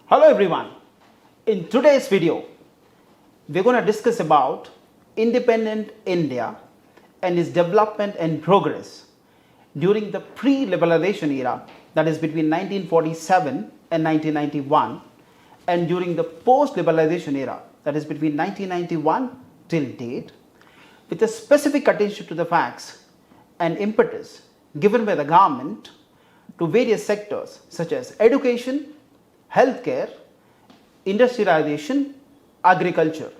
Hello everyone. In today's video, we're going to discuss about independent India and its development and progress during the pre-liberalization era, that is between 1947 and 1991, and during the post-liberalization era, that is between 1991 till date, with a specific attention to the facts and impetus given by the government to various sectors such as education, healthcare, industrialization, agriculture.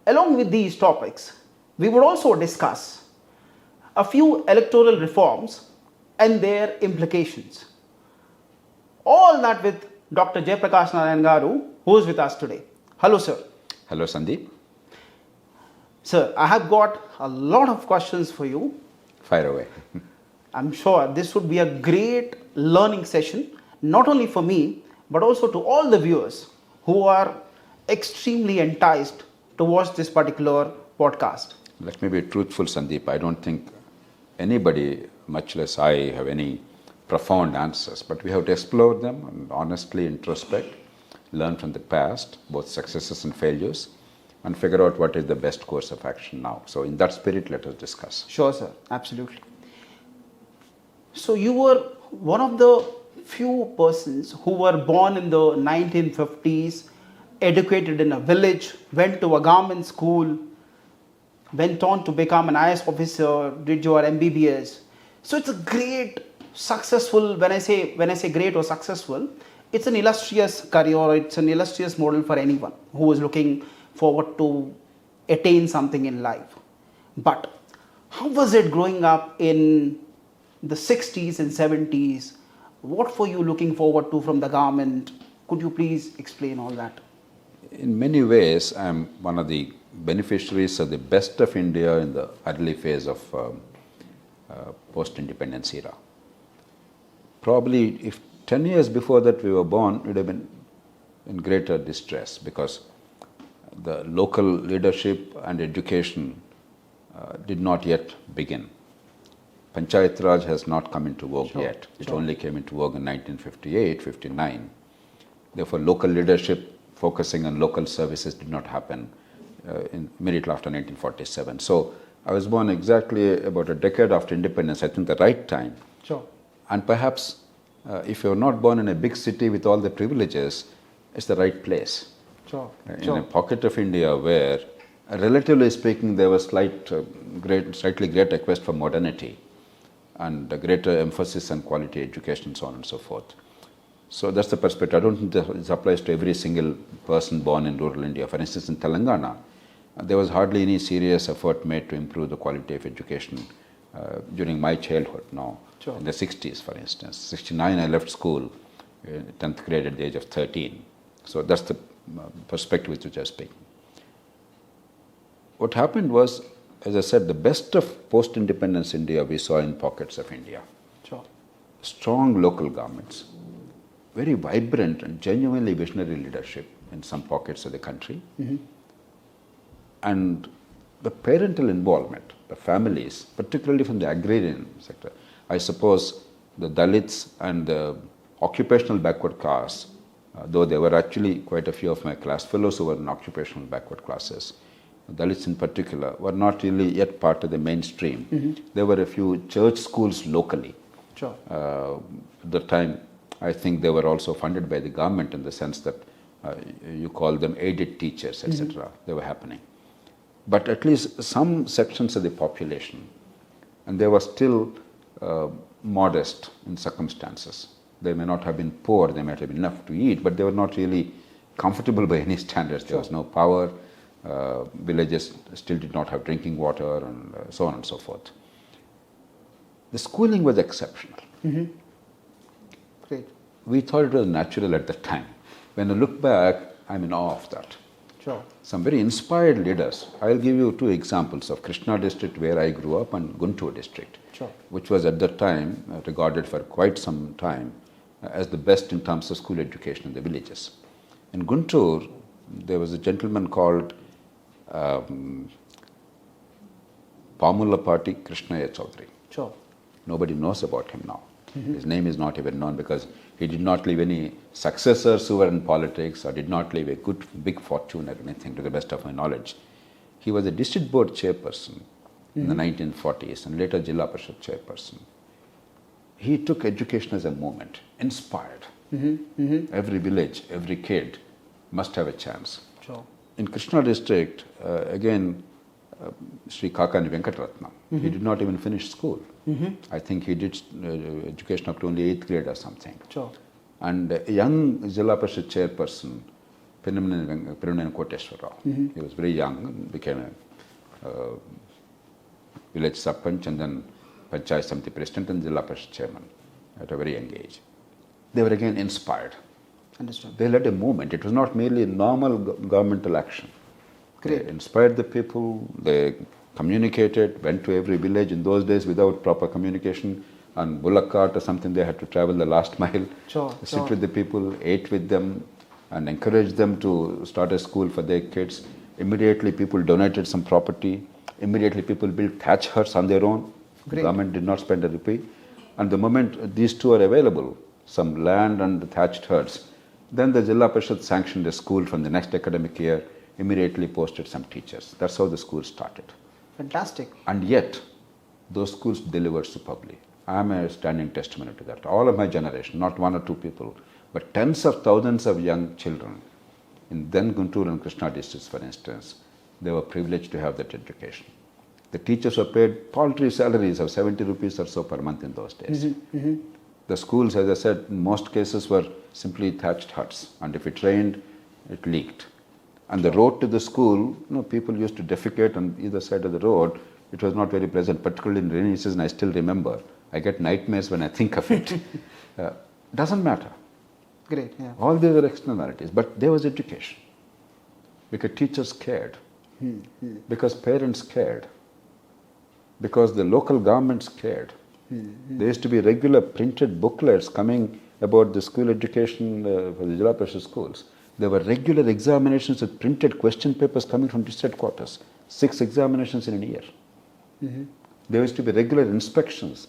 Along with these topics, we would also discuss a few electoral reforms and their implications. All that with Dr. Jayaprakash Narayan Garu, who is with us today. Hello, sir. Hello, Sandeep. Sir, I have got a lot of questions for you. Fire away. I'm sure this would be a great learning session, not only for me, but also to all the viewers who are extremely enticed to watch this particular podcast. Let me be truthful, Sandeep. I don't think anybody, much less I, have any profound answers, but we have to explore them and honestly introspect, learn from the past, both successes and failures, and figure out what is the best course of action now. So in that spirit, let us discuss. Sure, sir. Absolutely. So you were one of the few persons who were born in the 1950s, educated in a village, went to a government school, went on to become an IAS officer, did your MBBS. So it's a great, successful, when I say great or successful, it's an illustrious career, it's an illustrious model for anyone who is looking forward to attain something in life. But how was it growing up in the 60s and 70s? What were you looking forward to from the government? Could you please explain all that? In many ways, I'm one of the beneficiaries of the best of India in the early phase of post-independence era. Probably if 10 years before that we were born, we would have been in greater distress because the local leadership and education did not yet begin. Panchayat Raj has not come into vogue yet. It only came into vogue in 1958, 59. Therefore, local leadership focusing on local services did not happen immediately after 1947. So I was born exactly about a decade after independence, I think the right time. Sure. And perhaps if you're not born in a big city with all the privileges, it's the right place. Sure. In a pocket of India where, relatively speaking, there was slightly greater quest for modernity and a greater emphasis on quality education and so on and so forth. So that's the perspective. I don't think this applies to every single person born in rural India. For instance, in Telangana, there was hardly any serious effort made to improve the quality of education during my childhood now. Sure. In the 60s, for instance. 69, I left school, 10th grade at the age of 13. So that's the perspective with which I speak. What happened was, as I said, the best of post-independence India we saw in pockets of India. Sure. Strong local governments, very vibrant and genuinely visionary leadership in some pockets of the country, and the parental involvement, the families, particularly from the agrarian sector. I suppose the Dalits and the occupational backward castes, though there were actually quite a few of my class fellows who were in occupational backward classes, Dalits in particular, were not really yet part of the mainstream. There were a few church schools locally. Sure. At the time, I think they were also funded by the government in the sense that you call them aided teachers, etc. They were happening. But at least some sections of the population, and they were still modest in circumstances. They may not have been poor, they might have been enough to eat, but they were not really comfortable by any standards. There was no power. Villages still did not have drinking water and so on and so forth. The schooling was exceptional. Great. We thought it was natural at the time. When I look back, I'm in awe of that. Sure. Some very inspired leaders. I'll give you two examples of Krishna district where I grew up and Guntur district, Sure. which was at that time regarded for quite some time as the best in terms of school education in the villages. In Guntur, there was a gentleman called Pamulapati Krishnaya Chaudhary. Sure. Nobody knows about him now. His name is not even known because he did not leave any successors who were in politics or did not leave a good big fortune or anything, to the best of my knowledge. He was a district board chairperson in the 1940s and later Jilla Parishad chairperson. He took education as a movement, inspired. Every village, every kid must have a chance. Sure. In Krishna district, again, Sri Kakani Venkatratnam, he did not even finish school. I think he did education up to only 8th grade or something. Sure. And a young Jilla Parishad chairperson, Pirunan Koteshwar Rao, he was very young and became a village sarpanch and then Panchayat Samiti president and Jilla Parishad chairman at a very young age. They were again inspired. Understood. They led a movement. It was not merely normal governmental action. Great. They inspired the people, they communicated, went to every village. In those days, without proper communication, on bullock cart or something, they had to travel the last mile, sit with the people, ate with them, and encourage them to start a school for their kids. Immediately, people donated some property. Immediately, people built thatch huts on their own. Great. The government did not spend a rupee. And the moment these two are available, some land and thatched huts, then the Jilla Parishad sanctioned a school from the next academic year, immediately posted some teachers. That's how the school started. Fantastic. And yet, those schools delivered superbly. I am a standing testimony to that. All of my generation, not one or two people, but tens of thousands of young children in then Guntur and Krishna districts, for instance, they were privileged to have that education. The teachers were paid paltry salaries of 70 rupees or so per month in those days. The schools, as I said, in most cases were simply thatched huts, and if it rained, it leaked. And the road to the school, people used to defecate on either side of the road. It was not very pleasant, particularly in rainy season. I still remember. I get nightmares when I think of it. Doesn't matter. Great. Yeah. All these are externalities, but there was education. Because teachers cared, because parents cared, because the local governments cared. There used to be regular printed booklets coming about the school education for the Jilla Parishad schools. There were regular examinations with printed question papers coming from district headquarters. 6 examinations in a year. There used to be regular inspections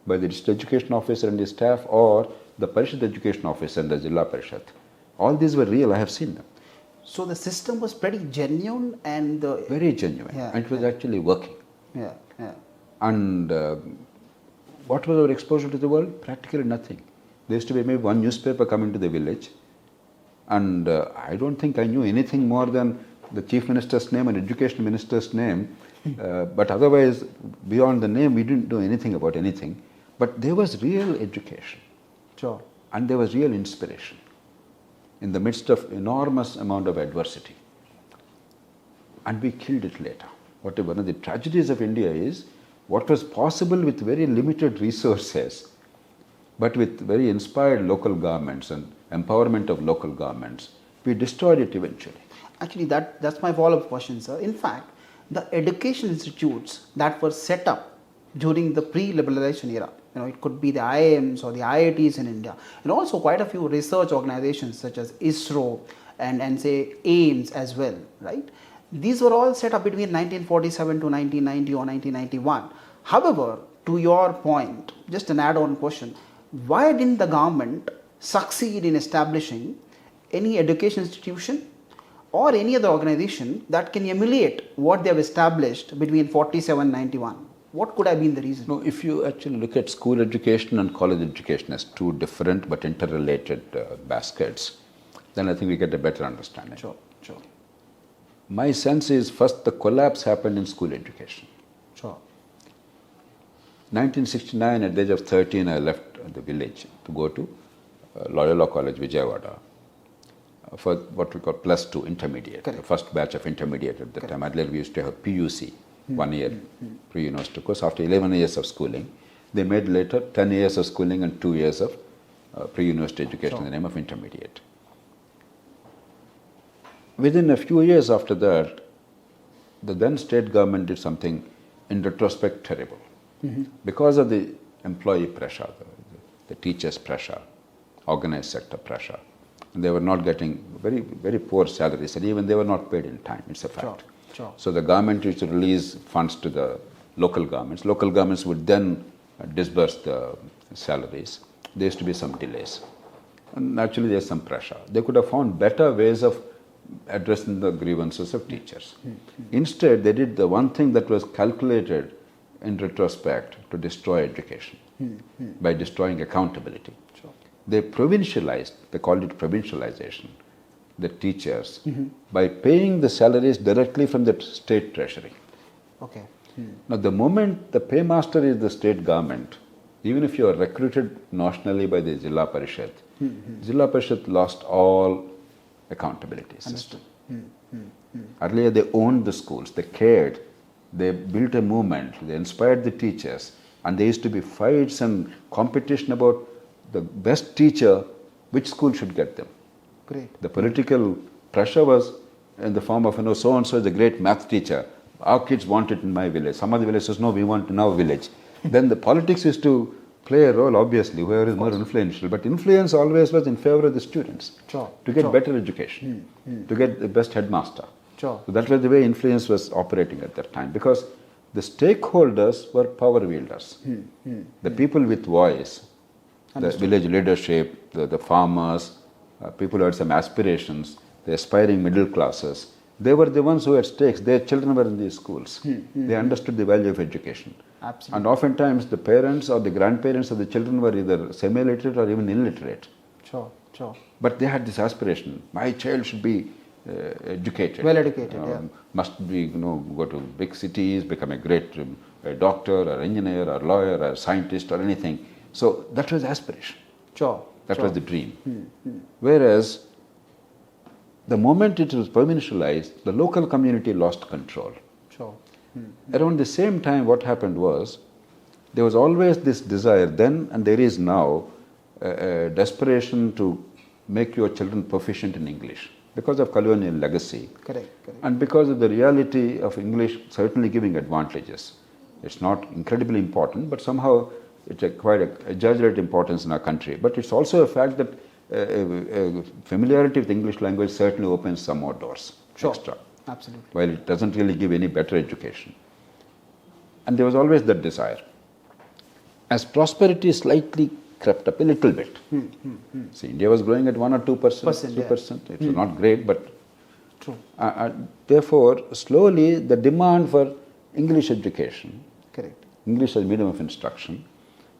by the district education officer and his staff or the Parishad education officer and the Jilla Parishad. All these were real. I have seen them. So the system was pretty genuine and very genuine. Yeah, and it was actually working. Yeah. And what was our exposure to the world? Practically nothing. There used to be maybe one newspaper coming to the village, and I don't think I knew anything more than the chief minister's name and education minister's name, but otherwise, beyond the name, we didn't know anything about anything. But there was real education. Sure. And there was real inspiration in the midst of enormous amount of adversity. And we killed it later. One of the tragedies of India is what was possible with very limited resources, but with very inspired local governments and empowerment of local governments, we destroyed it eventually. Actually, that's my follow-up question, sir. In fact, the education institutes that were set up during the pre-liberalization era, it could be the IIMs or the IITs in India, and also quite a few research organizations such as ISRO and say AIMS as well, right? These were all set up between 1947 to 1990 or 1991. However, to your point, just an add-on question, why didn't the government succeed in establishing any education institution or any other organization that can emulate what they have established between 47 and 91? What could have been the reason? No, if you actually look at school education and college education as two different but interrelated baskets, then I think we get a better understanding. Sure. My sense is first the collapse happened in school education. Sure. 1969, at the age of 13, I left the village to go to Loyola College, Vijayawada, for what we call plus 2 intermediate, Correct. the first batch of intermediate at the time. Earlier we used to have PUC, 1 year pre-university course. After 11 years of schooling, they made later 10 years of schooling and 2 years of pre-university education in the name of intermediate. Within a few years after that, the then state government did something in retrospect terrible. Because of the employee pressure, the teachers' pressure, organized sector pressure, they were not getting very, very poor salaries, and even they were not paid in time. It's a fact. Sure. So the government used to release funds to the local governments. Local governments would then disburse the salaries, there used to be some delays. And naturally, there's some pressure. They could have found better ways of addressing the grievances of teachers. Instead, they did the one thing that was calculated in retrospect to destroy education by destroying accountability. Sure. They provincialized, they called it provincialization, the teachers, by paying the salaries directly from the state treasury. Okay. Now, the moment the paymaster is the state government, even if you are recruited nationally by the Jilla Parishad, Jilla Parishad lost all accountability system. Earlier, they owned the schools, they cared, they built a movement, they inspired the teachers, and there used to be fights and competition about the best teacher, which school should get them. Great. The political pressure was in the form of, so and so is a great math teacher. Our kids want it in my village. Some other village says, no, we want it in our village. Then the politics used to play a role, obviously, whoever is more influential. But influence always was in favor of the students. Sure. To get better education, to get the best headmaster. Sure. So that was the way influence was operating at that time. Because the stakeholders were power wielders. The people with voice, the village leadership, the farmers, people who had some aspirations, the aspiring middle classes, they were the ones who had stakes. Their children were in these schools. They understood the value of education. Absolutely. And oftentimes the parents or the grandparents of the children were either semi-literate or even illiterate. Sure. But they had this aspiration. My child should be educated. Well educated, yeah. Must be, go to big cities, become a great doctor or engineer or lawyer or scientist or anything. So that was aspiration. Sure. That was the dream. Whereas the moment it was provincialized, the local community lost control. Sure. Around the same time, what happened was, there was always this desire then, and there is now, a desperation to make your children proficient in English because of colonial legacy. Correct. And because of the reality of English certainly giving advantages. It's not incredibly important, but somehow it's quite a exaggerated importance in our country. But it's also a fact that familiarity with English language certainly opens some more doors extra. Absolutely. While it doesn't really give any better education. And there was always that desire. As prosperity slightly crept up a little bit. See, India was growing at 1 or 2%, 3%. It was not great, but true. Therefore, slowly the demand for English education, Correct. English as medium of instruction,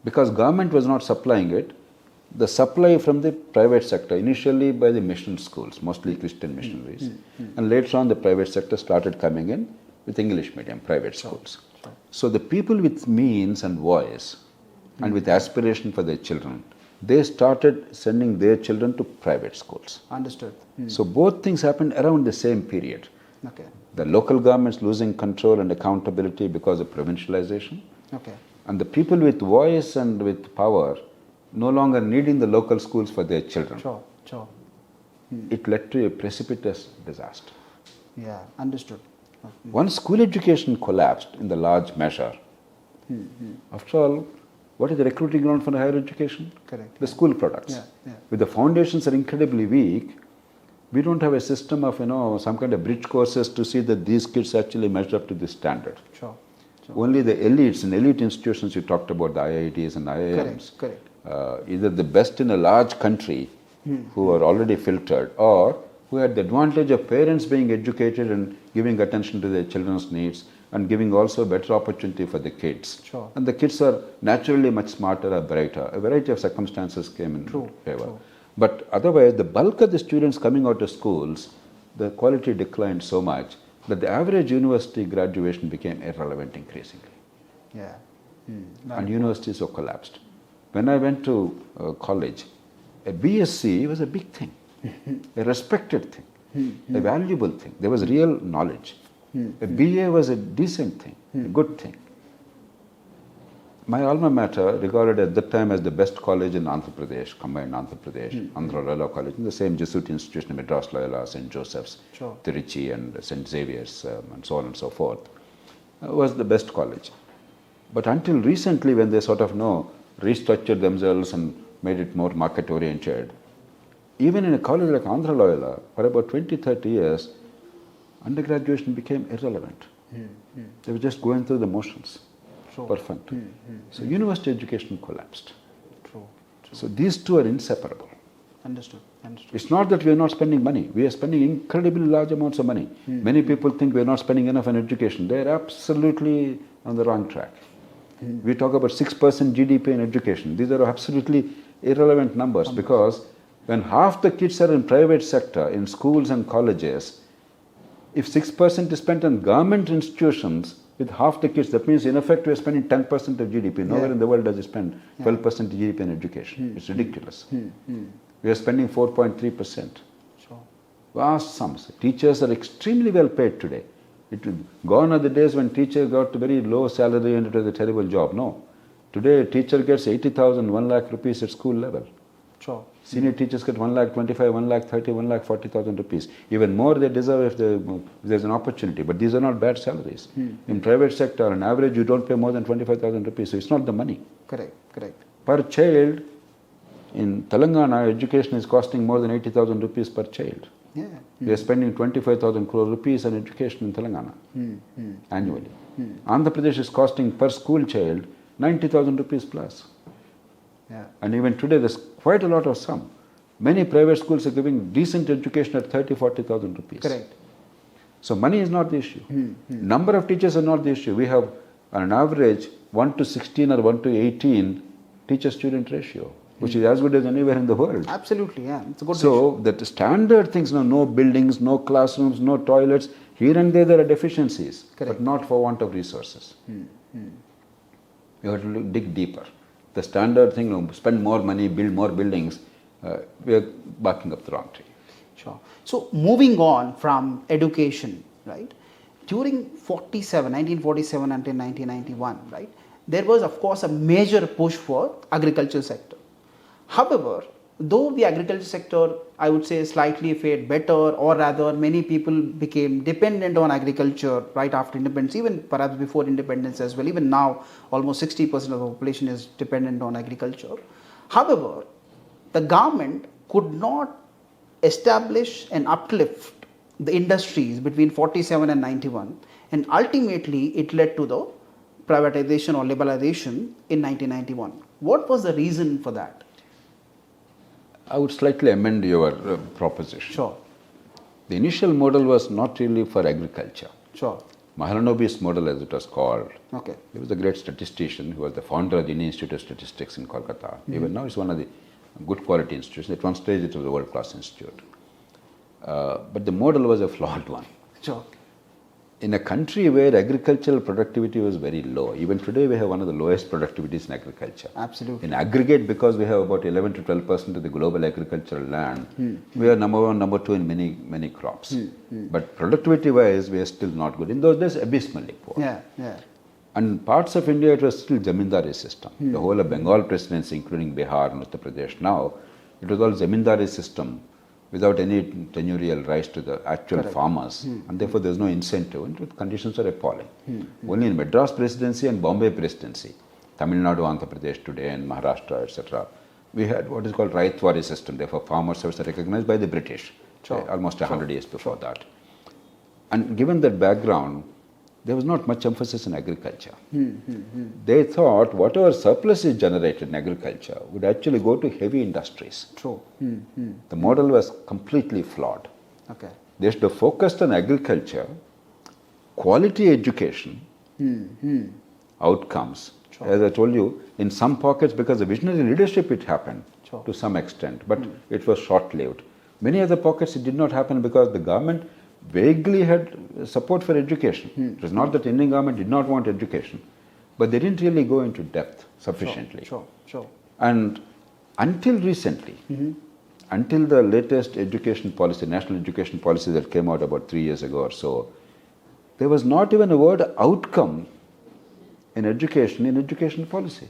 because government was not supplying it, the supply from the private sector, initially by the mission schools, mostly Christian missionaries, and later on the private sector started coming in with English medium, private schools. Sure. So the people with means and voice and with aspiration for their children, they started sending their children to private schools. Understood. So both things happened around the same period. Okay. The local governments losing control and accountability because of provincialization, Okay. and the people with voice and with power no longer needing the local schools for their children. Sure. It led to a precipitous disaster. Yeah. Understood. Once school education collapsed in the large measure, after all, what is the recruiting ground for higher education? Correct. The school products. Yeah. If the foundations are incredibly weak, we don't have a system of, some kind of bridge courses to see that these kids actually measure up to this standard. Sure. Only the elites in elite institutions, you talked about the IITs and IIMs. Correct. Either the best in a large country who are already filtered, or who had the advantage of parents being educated and giving attention to their children's needs and giving also better opportunity for the kids. Sure. And the kids are naturally much smarter or brighter. A variety of circumstances came in favor. True. But otherwise, the bulk of the students coming out of schools, the quality declined so much that the average university graduation became irrelevant increasingly. Yeah. And universities have collapsed. When I went to college, a BSc was a big thing, a respected thing, a valuable thing. There was real knowledge. A BA was a decent thing, a good thing. My alma mater, regarded at that time as the best college in Andhra Pradesh, combined Andhra Pradesh, Andhra Loyola College, the same Jesuit institution, Madras Loyola, St. Joseph's, Sure. Tiruchi and St. Xavier's and so on and so forth, was the best college. But until recently, when they sort of restructured themselves and made it more market oriented, even in a college like Andhra Loyola, for about 20-30 years, undergraduation became irrelevant. They were just going through the motions. Sure. For fun. So university education collapsed. So these two are inseparable. Understood. Understood. It's not that we are not spending money. We are spending incredibly large amounts of money. Many people think we are not spending enough on education. They are absolutely on the wrong track. We talk about 6% GDP in education. These are absolutely irrelevant numbers because when half the kids are in private sector, in schools and colleges, if 6% is spent on government institutions with half the kids, that means in effect we are spending 10% of GDP. Nowhere in the world does it spend 12% of GDP in education. It's ridiculous. We are spending 4.3%. Sure. Vast sums. Teachers are extremely well paid today. Gone are the days when teachers got a very low salary and it was a terrible job. No. Today a teacher gets 80,000, 1 lakh rupees at school level. Sure. Senior teachers get 1 lakh 25, 1 lakh 30, 1 lakh 40,000 rupees. Even more they deserve if there's an opportunity. But these are not bad salaries. In private sector, on average, you don't pay more than 25,000 rupees. So it's not the money. Correct. Correct. Per child, in Telangana, education is costing more than 80,000 rupees per child. Yeah. We are spending 25,000 crore rupees on education in Telangana annually. Andhra Pradesh is costing per school child 90,000 rupees plus. Yeah. And even today there's quite a lot of sum. Many private schools are giving decent education at 30,000, 40,000 rupees. Correct. So money is not the issue. Number of teachers are not the issue. We have on an average 1 to 16 or 1 to 18 teacher-student ratio, which is as good as anywhere in the world. Absolutely, yeah. It's a good So that standard things, no buildings, no classrooms, no toilets, here and there are deficiencies, but not for want of resources. You have to dig deeper. The standard thing, spend more money, build more buildings, we are barking up the wrong tree. Sure. So moving on from education, right? During 1947 until 1991, right? There was of course a major push for agriculture sector. However, though the agriculture sector, I would say, slightly fared better, or rather many people became dependent on agriculture right after independence, even perhaps before independence as well. Even now, almost 60% of the population is dependent on agriculture. However, the government could not establish and uplift the industries between 47 and 91, and ultimately it led to the privatization or liberalization in 1991. What was the reason for that? I would slightly amend your proposition. Sure. The initial model was not really for agriculture. Sure. Mahalanobis model, as it was called. Okay. He was a great statistician who was the founder of the Indian Institute of Statistics in Kolkata. Even now it's one of the good quality institutions. At one stage it was a world-class institute. But the model was a flawed one. Sure. In a country where agricultural productivity was very low, even today we have one of the lowest productivities in agriculture. Absolutely. In aggregate, because we have about 11 to 12% of the global agricultural land, we are number one, number two in many crops. But productivity-wise, we are still not good. In those days, abysmally poor. Yeah, yeah. And parts of India, it was still zamindari system. The whole of Bengal presidency, including Bihar and Uttar Pradesh now, it was all zamindari system without any tenurial rights to the actual farmers. And therefore, there is no incentive. And the conditions are appalling. Only in Madras presidency and Bombay presidency, Tamil Nadu, Andhra Pradesh today and Maharashtra, etc., we had what is called Raitwari system. Therefore, farmers were recognized by the British almost 100 years before that. And given that background, there was not much emphasis in agriculture. They thought whatever surplus is generated in agriculture would actually go to heavy industries. True. The model was completely flawed. Okay. They should have focused on agriculture, quality education, outcomes. As I told you, in some pockets, because of visionary leadership, it happened to some extent, but it was short-lived. Many other pockets, it did not happen because the government vaguely had support for education. It was not that Indian government did not want education, but they didn't really go into depth sufficiently. Sure. And until recently, until the latest education policy, national education policy that came out about 3 years ago or so, there was not even a word outcome in education policy.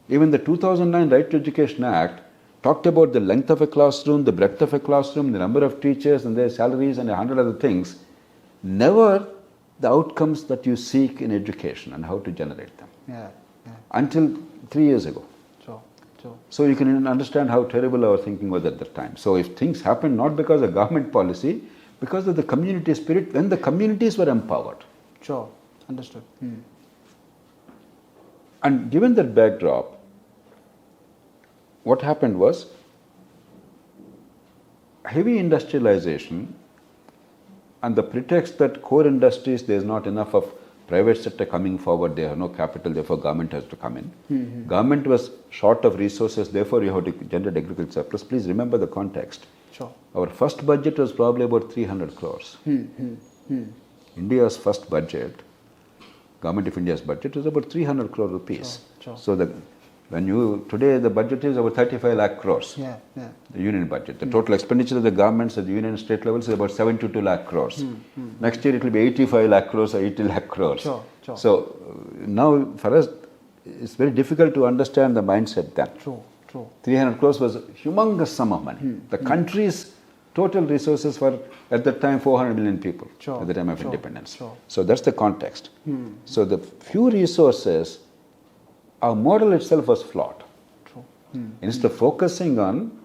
Even the 2009 Right to Education Act talked about the length of a classroom, the breadth of a classroom, the number of teachers and their salaries and 100 other things. Never the outcomes that you seek in education and how to generate them. Yeah. Until 3 years ago. Sure. So you can understand how terrible our thinking was at that time. So if things happened not because of government policy, because of the community spirit, when the communities were empowered. Sure. Understood. And given that backdrop, what happened was heavy industrialization, and the pretext that core industries, there is not enough of private sector coming forward, they have no capital, therefore government has to come in. Government was short of resources, therefore you have to generate agriculture surplus. Please remember the context. Sure. Our first budget was probably about 300 crores. India's first budget, Government of India's budget, was about 300 crore rupees. Sure. So today the budget is about 35 lakh crores. Yeah. The union budget. The total expenditure of the governments at the union and state levels is about 72 lakh crores. Next year it will be 85 lakh crores or 80 lakh crores. Sure. So now for us, it's very difficult to understand the mindset then. True. 300 crores was a humongous sum of money. The country's total resources were at that time 400 million people at the time of independence. So that's the context. So the few resources, our model itself was flawed. True. Instead of focusing on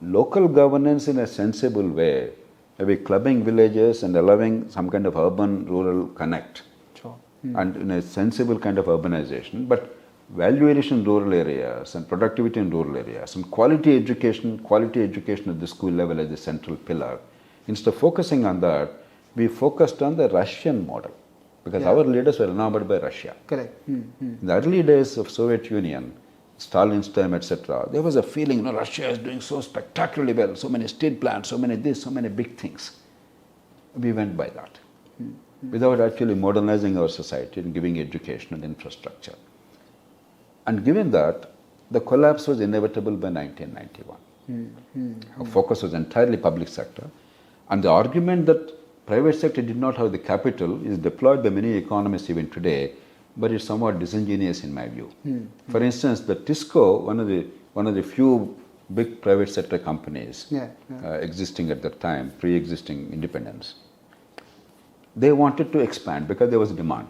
local governance in a sensible way, maybe clubbing villages and allowing some kind of urban-rural connect, and in a sensible kind of urbanization, but value addition in rural areas and productivity in rural areas and quality education at the school level as the central pillar. Instead of focusing on that, we focused on the Russian model, because our leaders were enamored by Russia. Correct. In the early days of Soviet Union, Stalin's time, etc., there was a feeling, Russia is doing so spectacularly well, so many steel plants, so many this, so many big things. We went by that, without actually modernizing our society and giving education and infrastructure. And given that, the collapse was inevitable by 1991. Our focus was entirely public sector, and the argument that private sector did not have the capital is deployed by many economists even today, but it's somewhat disingenuous in my view. For instance, the Tisco, one of the few big private sector companies existing at that time, pre-existing independence, they wanted to expand because there was demand.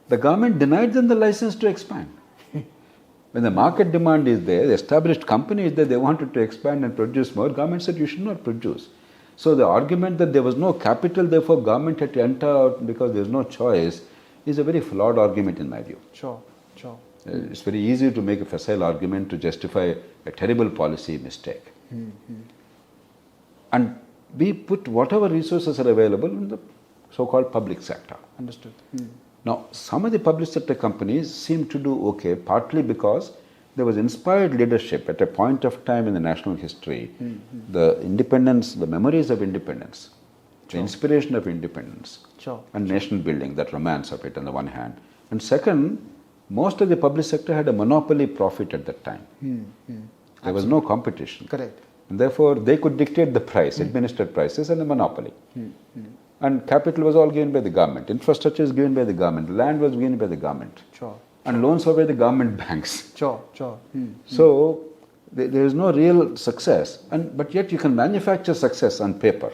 The government denied them the license to expand. When the market demand is there, the established company is there, they wanted to expand and produce more, government said you should not produce. So the argument that there was no capital, therefore government had to enter out because there is no choice, is a very flawed argument in my view. Sure. It's very easy to make a facile argument to justify a terrible policy mistake. And we put whatever resources are available in the so-called public sector. Understood. Now, some of the public sector companies seem to do okay, partly because there was inspired leadership at a point of time in the national history. The independence, the memories of independence, the inspiration of independence, and nation building, that romance of it on the one hand. And second, most of the public sector had a monopoly profit at that time. There was no competition. Correct. And therefore, they could dictate the price, administered prices, and the monopoly. And capital was all given by the government. Infrastructure is given by the government. Land was given by the government. And loans were by the government banks. So there is no real success. But yet you can manufacture success on paper.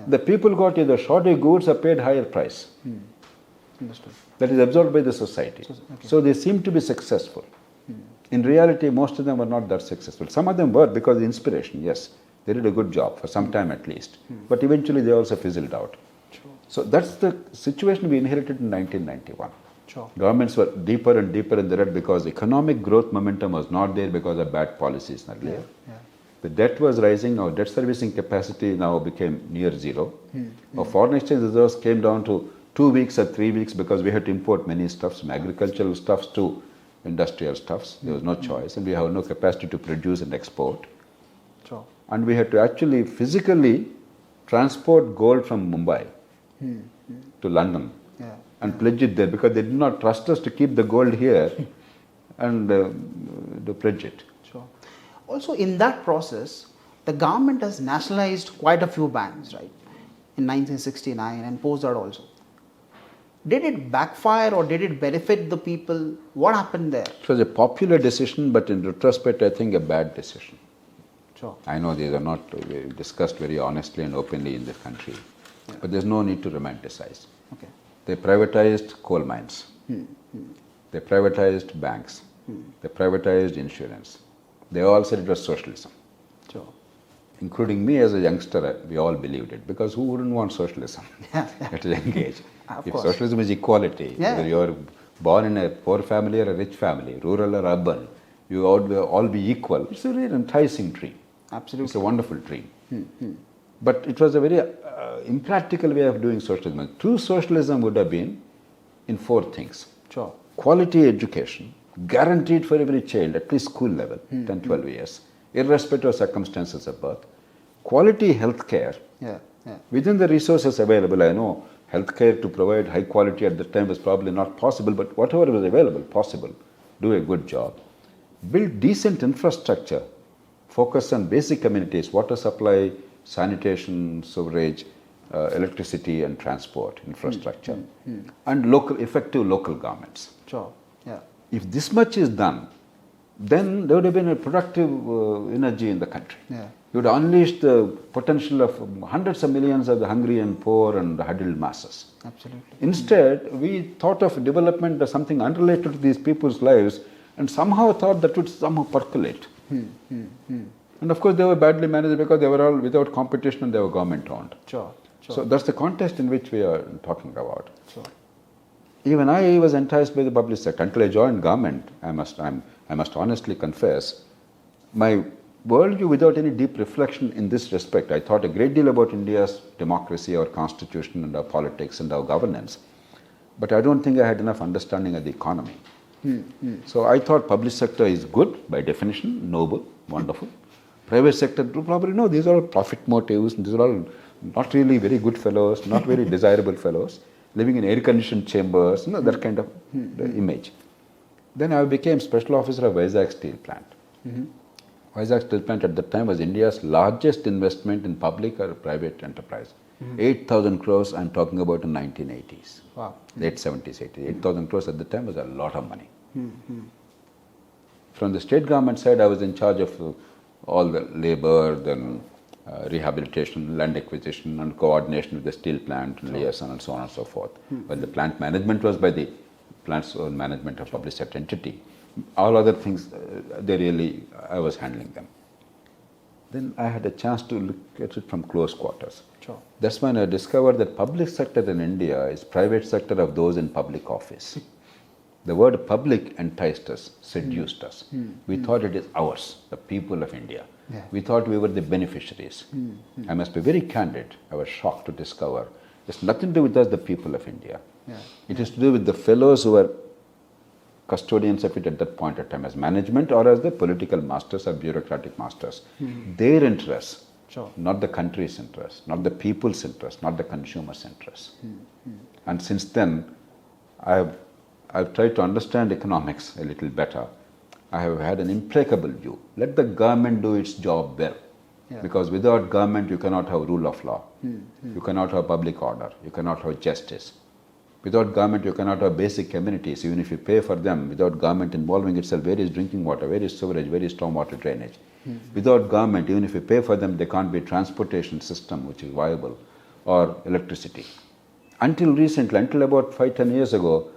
The people got either shorter goods or paid higher price. Understood. That is absorbed by the society. So they seem to be successful. In reality, most of them were not that successful. Some of them were because of inspiration, yes. They did a good job for some time at least. But eventually they also fizzled out. So that's the situation we inherited in 1991. Governments were deeper and deeper in the red because economic growth momentum was not there because of bad policies earlier. The debt was rising, our debt servicing capacity now became near zero. Our foreign exchange reserves came down to 2 weeks or 3 weeks because we had to import many stuffs, from agricultural stuffs to industrial stuffs. There was no choice, and we have no capacity to produce and export. And we had to actually physically transport gold from Mumbai to London and pledge it there because they did not trust us to keep the gold here and to pledge it. Also, in that process, the government has nationalized quite a few banks, right? In 1969 and post that also. Did it backfire or did it benefit the people? What happened there? It was a popular decision, but in retrospect, I think a bad decision. I know these are not discussed very honestly and openly in this country, but there's no need to romanticize. They privatized coal mines. They privatized banks. They privatized insurance. They all said it was socialism. Including me as a youngster, we all believed it, because who wouldn't want socialism at a young age? If socialism is equality, whether you're born in a poor family or a rich family, rural or urban, you all be equal. It's a really enticing dream. Absolutely. It's a wonderful dream. But it was a very impractical way of doing socialism. True socialism would have been in 4 things. Sure. Quality education, guaranteed for every child, at least school level, 10, 12 years, irrespective of circumstances of birth. Quality health care. Yeah. Yeah. Within the resources available, I know healthcare to provide high quality at that time was probably not possible, but whatever was available, possible, do a good job. Build decent infrastructure, focus on basic amenities, water supply, sanitation, sewerage, electricity and transport infrastructure, and effective local governments. Sure. Yeah. If this much is done, then there would have been a productive energy in the country. Yeah. You would unleash the potential of hundreds of millions of the hungry and poor and the huddled masses. Absolutely. Instead, we thought of development as something unrelated to these people's lives and somehow thought that would somehow percolate. And of course, they were badly managed because they were all without competition and they were government owned. Sure. Sure. So that's the context in which we are talking about. Sure. Even I was enticed by the public sector. Until I joined government, I must honestly confess, my worldview without any deep reflection in this respect, I thought a great deal about India's democracy, our constitution and our politics and our governance. But I don't think I had enough understanding of the economy. So I thought public sector is good by definition, noble, wonderful. Private sector, you probably know, these are all profit motives, these are all not really very good fellows, not very desirable fellows, living in air-conditioned chambers, that kind of image. Then I became special officer of Vizag Steel Plant. Vizag Steel Plant at that time was India's largest investment in public or private enterprise. 8,000 crores, I'm talking about in 1980s. Wow. Late 70s, 80s. 8,000 crores at the time was a lot of money. From the state government side, I was in charge of all the labor, then rehabilitation, land acquisition, and coordination with the steel plant, and liaison, and so on and so forth. But the plant management was by the plant's own management of public sector entity. All other things, I was handling them. Then I had a chance to look at it from close quarters. Sure. That's when I discovered that public sector in India is private sector of those in public office. The word public enticed us, seduced us. We thought it is ours, the people of India. Yeah. We thought we were the beneficiaries. I must be very candid. I was shocked to discover it's nothing to do with us, the people of India. Yeah. It is to do with the fellows who were custodians of it at that point of time, as management or as the political masters or bureaucratic masters. Their interests, Sure. not the country's interests, not the people's interests, not the consumer's interests. And since then, I've tried to understand economics a little better. I have had an implacable view. Let the government do its job well. Yeah. Because without government, you cannot have rule of law. You cannot have public order. You cannot have justice. Without government, you cannot have basic amenities, even if you pay for them. Without government involving itself, where is drinking water, where is sewerage, where is stormwater drainage? Without government, even if you pay for them, there can't be a transportation system which is viable, or electricity. Until recently, until about 5-10 years ago,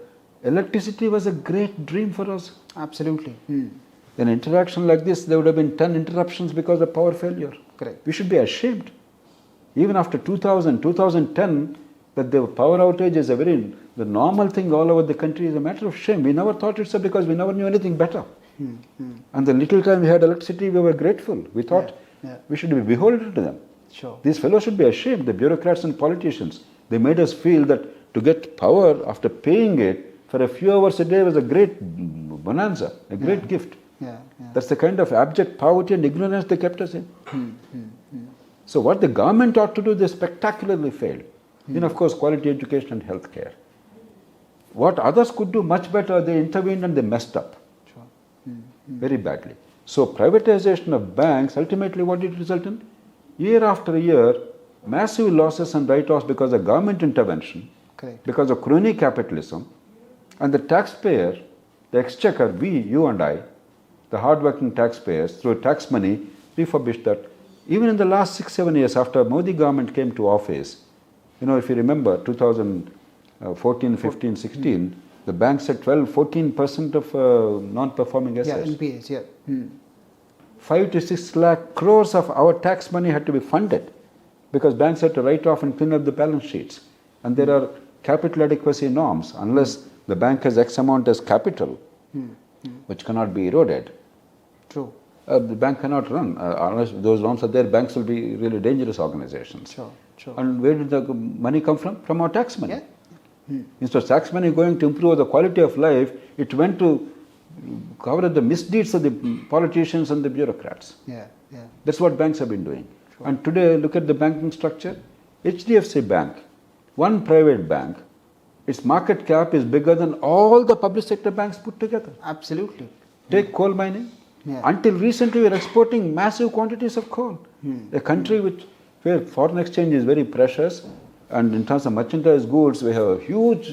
electricity was a great dream for us. Absolutely. In interaction like this, there would have been 10 interruptions because of power failure. Correct. We should be ashamed. Even after 2000, 2010, that the power outage is the normal thing all over the country is a matter of shame. We never thought it so because we never knew anything better. And the little time we had electricity, we were grateful. We thought we should be beholden to them. Sure. These fellows should be ashamed, the bureaucrats and politicians. They made us feel that to get power after paying it for a few hours a day was a great bonanza, a great gift. That's the kind of abject poverty and ignorance they kept us in. So what the government ought to do, they spectacularly failed. Of course, quality education and health care. What others could do much better, they intervened and they messed up. Sure. Very badly. So privatization of banks, ultimately what did it result in? Year after year, massive losses and write-offs because of government intervention, Correct. because of crony capitalism, and the taxpayer, the exchequer, we, you and I, the hard-working taxpayers, through tax money, refurbished that. Even in the last 6-7 years after Modi government came to office, if you remember, 2014, 15, 16, the banks had 14% of non-performing assets. NPAs, 5 to 6 lakh crores of our tax money had to be funded because banks had to write off and clean up the balance sheets. And there are capital adequacy norms. Unless the bank has X amount as capital, which cannot be eroded, True. The bank cannot run. Unless those loans are there, banks will be really dangerous organizations. Sure. Sure. And where did the money come from? From our tax money. Yeah. Instead of tax money going to improve the quality of life, it went to cover the misdeeds of the politicians and the bureaucrats. Yeah. Yeah. That's what banks have been doing. Sure. And today, look at the banking structure. HDFC Bank, one private bank, its market cap is bigger than all the public sector banks put together. Absolutely. Take coal mining. Yeah. Until recently, we were exporting massive quantities of coal. A country where foreign exchange is very precious, and in terms of merchandise goods, we have a huge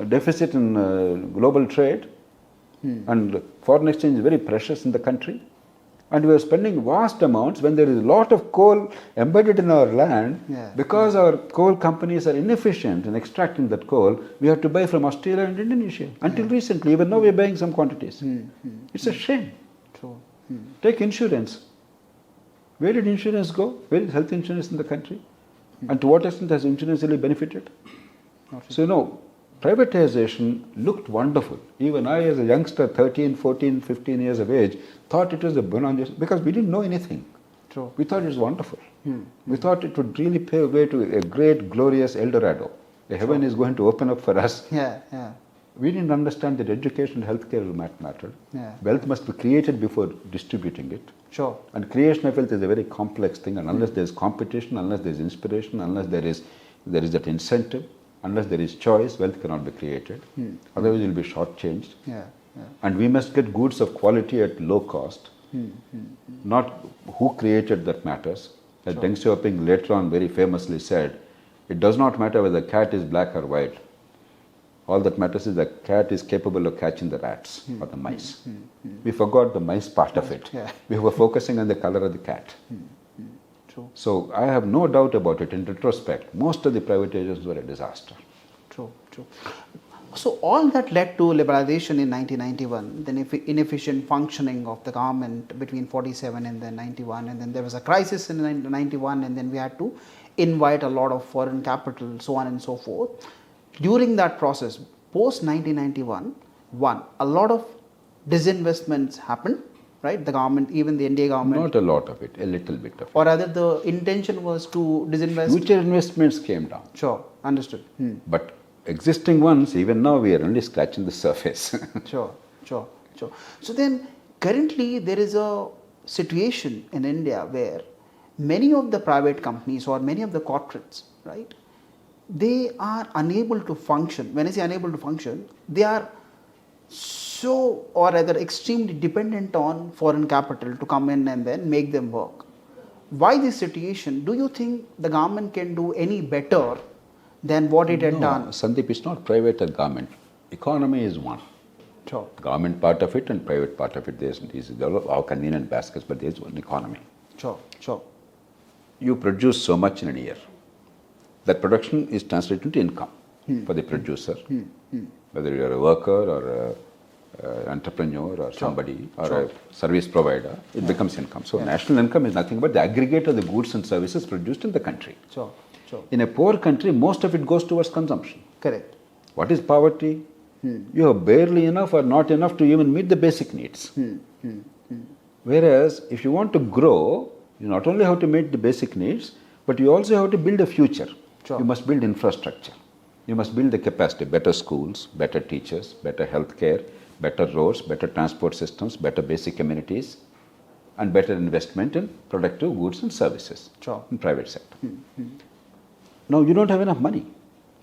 deficit in global trade, and foreign exchange is very precious in the country. And we are spending vast amounts when there is a lot of coal embedded in our land. Yeah. Because our coal companies are inefficient in extracting that coal, we have to buy from Australia and Indonesia. Until recently, even now we are buying some quantities. It's a shame. True. Take insurance. Where did insurance go? Where is health insurance in the country? And to what extent has insurance really benefited? So, privatization looked wonderful. Even I, as a youngster, 13, 14, 15 years of age, thought it was a bonanza because we didn't know anything. True. We thought it was wonderful. We thought it would really pave way to a great, glorious El Dorado. The heaven is going to open up for us. Yeah. Yeah. We didn't understand that education and healthcare mattered. Yeah. Wealth must be created before distributing it. Sure. And creation of wealth is a very complex thing, and unless there is competition, unless there is inspiration, unless there is that incentive, unless there is choice, wealth cannot be created. Otherwise, it will be shortchanged. Yeah. Yeah. And we must get goods of quality at low cost. Not who created that matters. As Deng Xiaoping later on very famously said, it does not matter whether the cat is black or white. All that matters is the cat is capable of catching the rats or the mice. We forgot the mice part of it. Yeah. We were focusing on the color of the cat. True. So I have no doubt about it. In retrospect, most of the privatizations were a disaster. True. True. So all that led to liberalization in 1991, then inefficient functioning of the government between 47 and then 91, and then there was a crisis in 91, and then we had to invite a lot of foreign capital, so on and so forth. During that process, post 1991, a lot of disinvestments happened, right? The government, even the NDA government. Not a lot of it, a little bit of it. Or rather, the intention was to disinvest. Future investments came down. Sure, understood. But existing ones, even now, we are only scratching the surface. Sure. So then, currently, there is a situation in India where many of the private companies or many of the corporates, right, they are unable to function. When I say unable to function, they are so, or rather extremely dependent on foreign capital to come in and then make them work. Why this situation? Do you think the government can do any better than what it had done? Sandeep, it's not private or government. Economy is one. Sure. Government part of it and private part of it. These are all convenient baskets, but there's one economy. Sure. You produce so much in a year. That production is translated into income for the producer. Whether you're a worker or an entrepreneur or somebody or a service provider, it becomes income. So national income is nothing but the aggregate of the goods and services produced in the country. Sure. In a poor country, most of it goes towards consumption. Correct. What is poverty? You have barely enough or not enough to even meet the basic needs. Whereas, if you want to grow, you not only have to meet the basic needs, but you also have to build a future. Sure. You must build infrastructure. You must build the capacity, better schools, better teachers, better healthcare, better roads, better transport systems, better basic amenities, and better investment in productive goods and services in private sector. Now, you don't have enough money.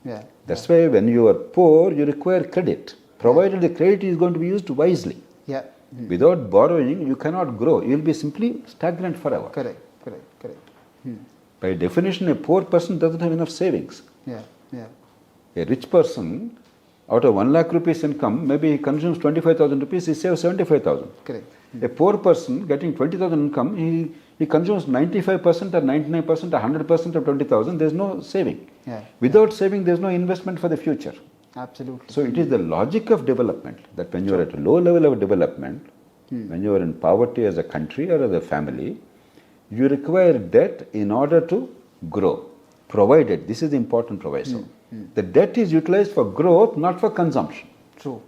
Yeah. That's why when you are poor, you require credit, provided the credit is going to be used wisely. Yeah. Without borrowing, you cannot grow. You will be simply stagnant forever. Correct. By definition, a poor person doesn't have enough savings. Yeah. A rich person, out of 1 lakh rupees income, maybe he consumes 25,000 rupees, he saves 75,000. Correct. A poor person getting 20,000 income, he consumes 95% or 99% or 100% of 20,000, there is no saving. Yeah. Without saving, there is no investment for the future. Absolutely. So it is the logic of development that when you are at a low level of development, when you are in poverty as a country or as a family, you require debt in order to grow, provided, this is the important proviso, the debt is utilized for growth, not for consumption. True.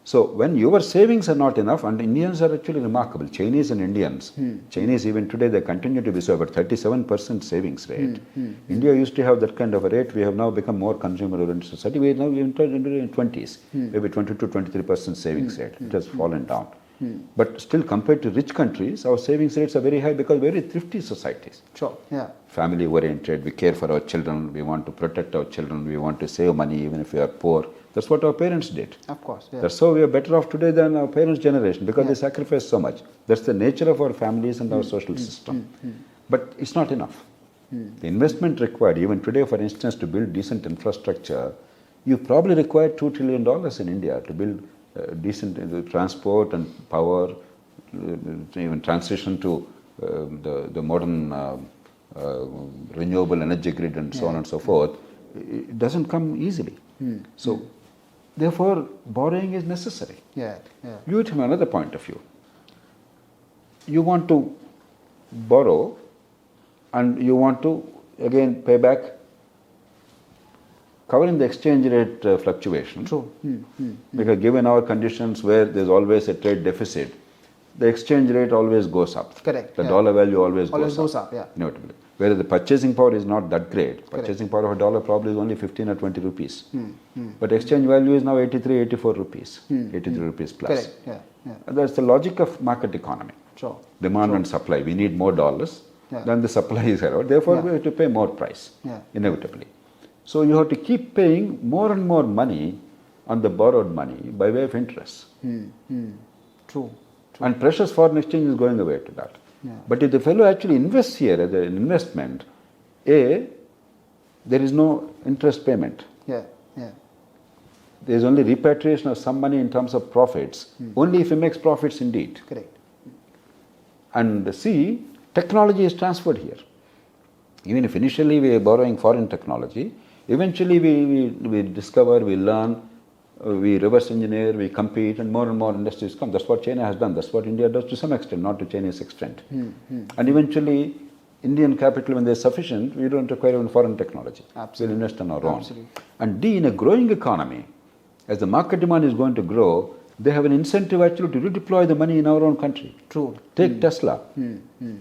So when your savings are not enough, and Indians are actually remarkable, Chinese and Indians, Chinese even today they continue to be so, about 37% savings rate. India used to have that kind of a rate. We have now become more consumer-oriented society. We are now entered into the 20s, maybe 22 to 23% savings rate. It has fallen down. But still, compared to rich countries, our savings rates are very high because very thrifty societies. Sure. Yeah. Family oriented, we care for our children, we want to protect our children, we want to save money even if we are poor. That's what our parents did. Of course. Yeah. That's how we are better off today than our parents' generation because they sacrificed so much. That's the nature of our families and our social system. But it's not enough. The investment required, even today, for instance, to build decent infrastructure, you probably require $2 trillion in India to build decent transport and power, even transition to the modern renewable energy grid and so on and so forth. It doesn't come easily. So, therefore, borrowing is necessary. Yeah. Yeah. View it from another point of view. You want to borrow and you want to again pay back, covering the exchange rate fluctuation. True. Because given our conditions where there's always a trade deficit, the exchange rate always goes up. Correct. The dollar value always goes up. Yeah. Inevitably. Whereas the purchasing power is not that great. Purchasing power of a dollar probably is only 15 or 20 rupees. But exchange value is now 83, 84 rupees. 83 rupees plus. Correct. Yeah. Yeah. That's the logic of market economy. Sure. Demand and supply. We need more dollars than the supply is around. Therefore, we have to pay more price. Inevitably. So you have to keep paying more and more money on the borrowed money by way of interest. True. And precious foreign exchange is going away to that. But if the fellow actually invests here as an investment, there is no interest payment. Yeah. There is only repatriation of some money in terms of profits, only if he makes profits indeed. Correct. And see, technology is transferred here. Even if initially we are borrowing foreign technology, eventually we discover, we learn, we reverse engineer, we compete, and more industries come. That's what China has done. That's what India does to some extent, not to China's extent. And eventually, Indian capital, when they're sufficient, we don't require even foreign technology. Absolutely. We'll invest on our own. Absolutely. And D, in a growing economy, as the market demand is going to grow, they have an incentive actually to redeploy the money in our own country. True. Take Tesla.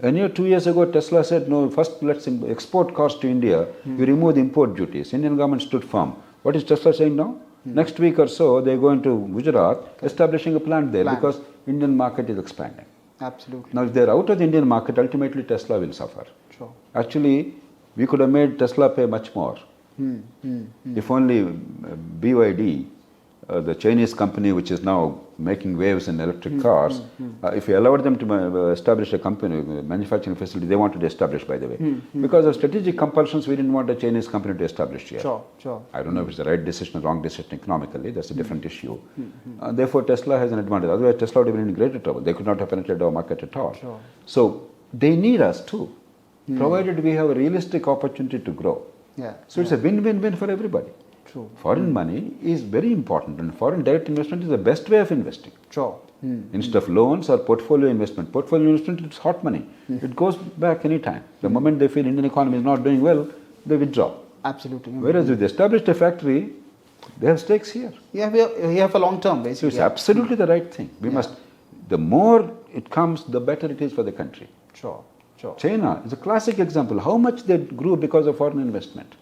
A year, 2 years ago, Tesla said, no, first let's export cars to India. We remove the import duties. Indian government stood firm. What is Tesla saying now? Next week or so, they're going to Gujarat, establishing a plant there because Indian market is expanding. Absolutely. Now, if they're out of the Indian market, ultimately Tesla will suffer. Sure. Actually, we could have made Tesla pay much more. If only BYD, the Chinese company which is now making waves in electric cars, if we allowed them to establish a company, manufacturing facility, they wanted to establish, by the way. Because of strategic compulsions, we didn't want a Chinese company to establish here. Sure. I don't know if it's the right decision or wrong decision economically, that's a different issue. Therefore, Tesla has an advantage. Otherwise, Tesla would have been in greater trouble. They could not have penetrated our market at all. Sure. So, they need us too, provided we have a realistic opportunity to grow. So, it's a win-win-win for everybody. True. Foreign money is very important, and foreign direct investment is the best way of investing. Sure. Instead of loans or portfolio investment. Portfolio investment, it's hot money. It goes back any time. The moment they feel Indian economy is not doing well, they withdraw. Absolutely. Whereas if they established a factory, they have stakes here. We have a long term, basically. So it's absolutely the right thing. We must, the more it comes, the better it is for the country. Sure. China is a classic example. How much they grew because of foreign investment.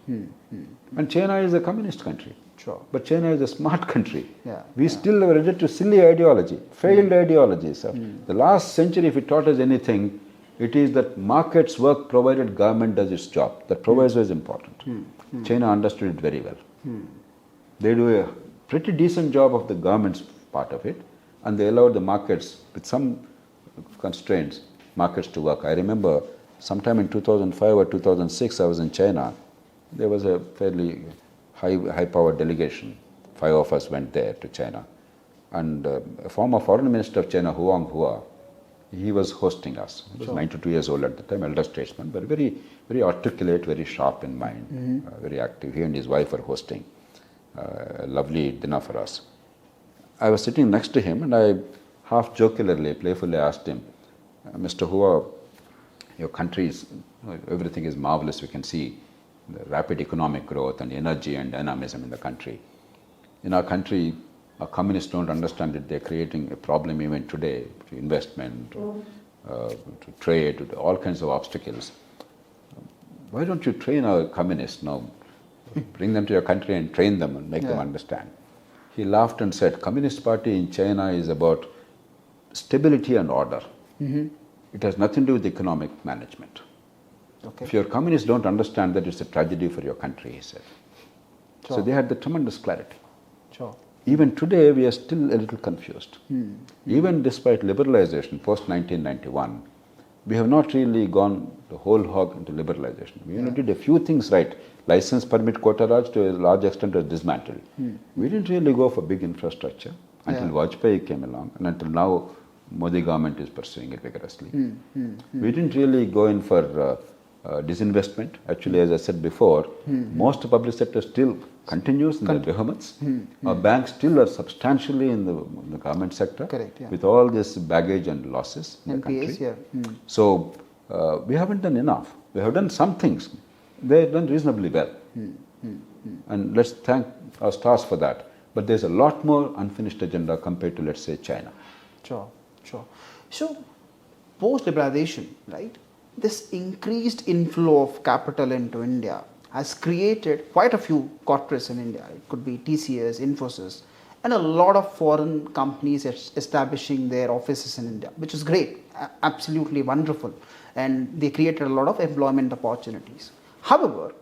And China is a communist country. Sure. But China is a smart country. We still are related to silly ideology, failed ideologies. The last century, if it taught us anything, it is that markets work provided government does its job. That proviso is important. China understood it very well. They do a pretty decent job of the government's part of it, and they allowed the markets, with some constraints, markets to work. I remember sometime in 2005 or 2006, I was in China. There was a fairly high-powered delegation. 5 of us went there to China. And a former foreign minister of China, Huang Hua, he was hosting us. He was 92 years old at the time, elder statesman, but very, very articulate, very sharp in mind, very active. He and his wife were hosting a lovely dinner for us. I was sitting next to him, and I half jokingly, playfully asked him, Mr. Hua, your country is, everything is marvelous. We can see the rapid economic growth and energy and dynamism in the country. In our country, communists don't understand it. They're creating a problem even today to investment, to trade, to all kinds of obstacles. Why don't you train our communists now? Bring them to your country and train them and make them understand. He laughed and said, Communist Party in China is about stability and order. It has nothing to do with economic management. Okay. If your communists don't understand that, it's a tragedy for your country, he said. Sure. So they had the tremendous clarity. Sure. Even today, we are still a little confused. Even despite liberalization post-1991, we have not really gone the whole hog into liberalization. We only did a few things right. License, permit, quota Raj to a large extent was dismantled. We didn't really go for big infrastructure until Vajpayee came along, and until now, Modi government is pursuing it vigorously. We didn't really go in for disinvestment. Actually, as I said before, most public sector still continues in the behemoths. Our banks still are substantially in the government sector. Correct, with all this baggage and losses in the NPAs, country. So we haven't done enough. We have done some things. They've done reasonably well. And let's thank our stars for that. But there's a lot more unfinished agenda compared to, let's say, China. Sure, sure. So, post-liberalization, right, this increased inflow of capital into India has created quite a few corporates in India. It could be TCS, Infosys, and a lot of foreign companies establishing their offices in India, which is great, absolutely wonderful. And they created a lot of employment opportunities. However,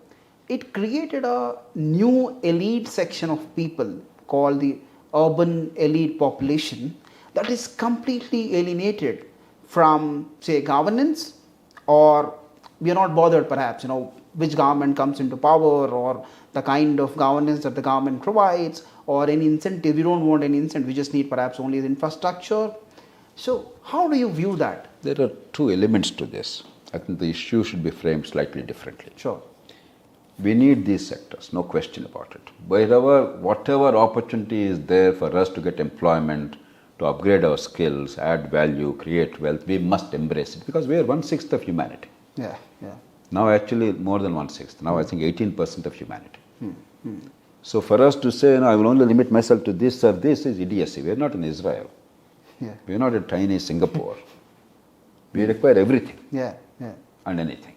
it created a new elite section of people called the urban elite population that is completely alienated from, say, governance, or we are not bothered perhaps, which government comes into power or the kind of governance that the government provides or any incentive. We don't want any incentive. We just need perhaps only the infrastructure. So how do you view that? There are two elements to this. I think the issue should be framed slightly differently. Sure. We need these sectors, no question about it. Whatever opportunity is there for us to get employment, to upgrade our skills, add value, create wealth, we must embrace it because we are 1/6 of humanity. Yeah. Now actually more than 1/6. Now I think 18% of humanity. So for us to say, I will only limit myself to this or this is idiocy. We are not in Israel. We are not a tiny Singapore. We require everything and anything.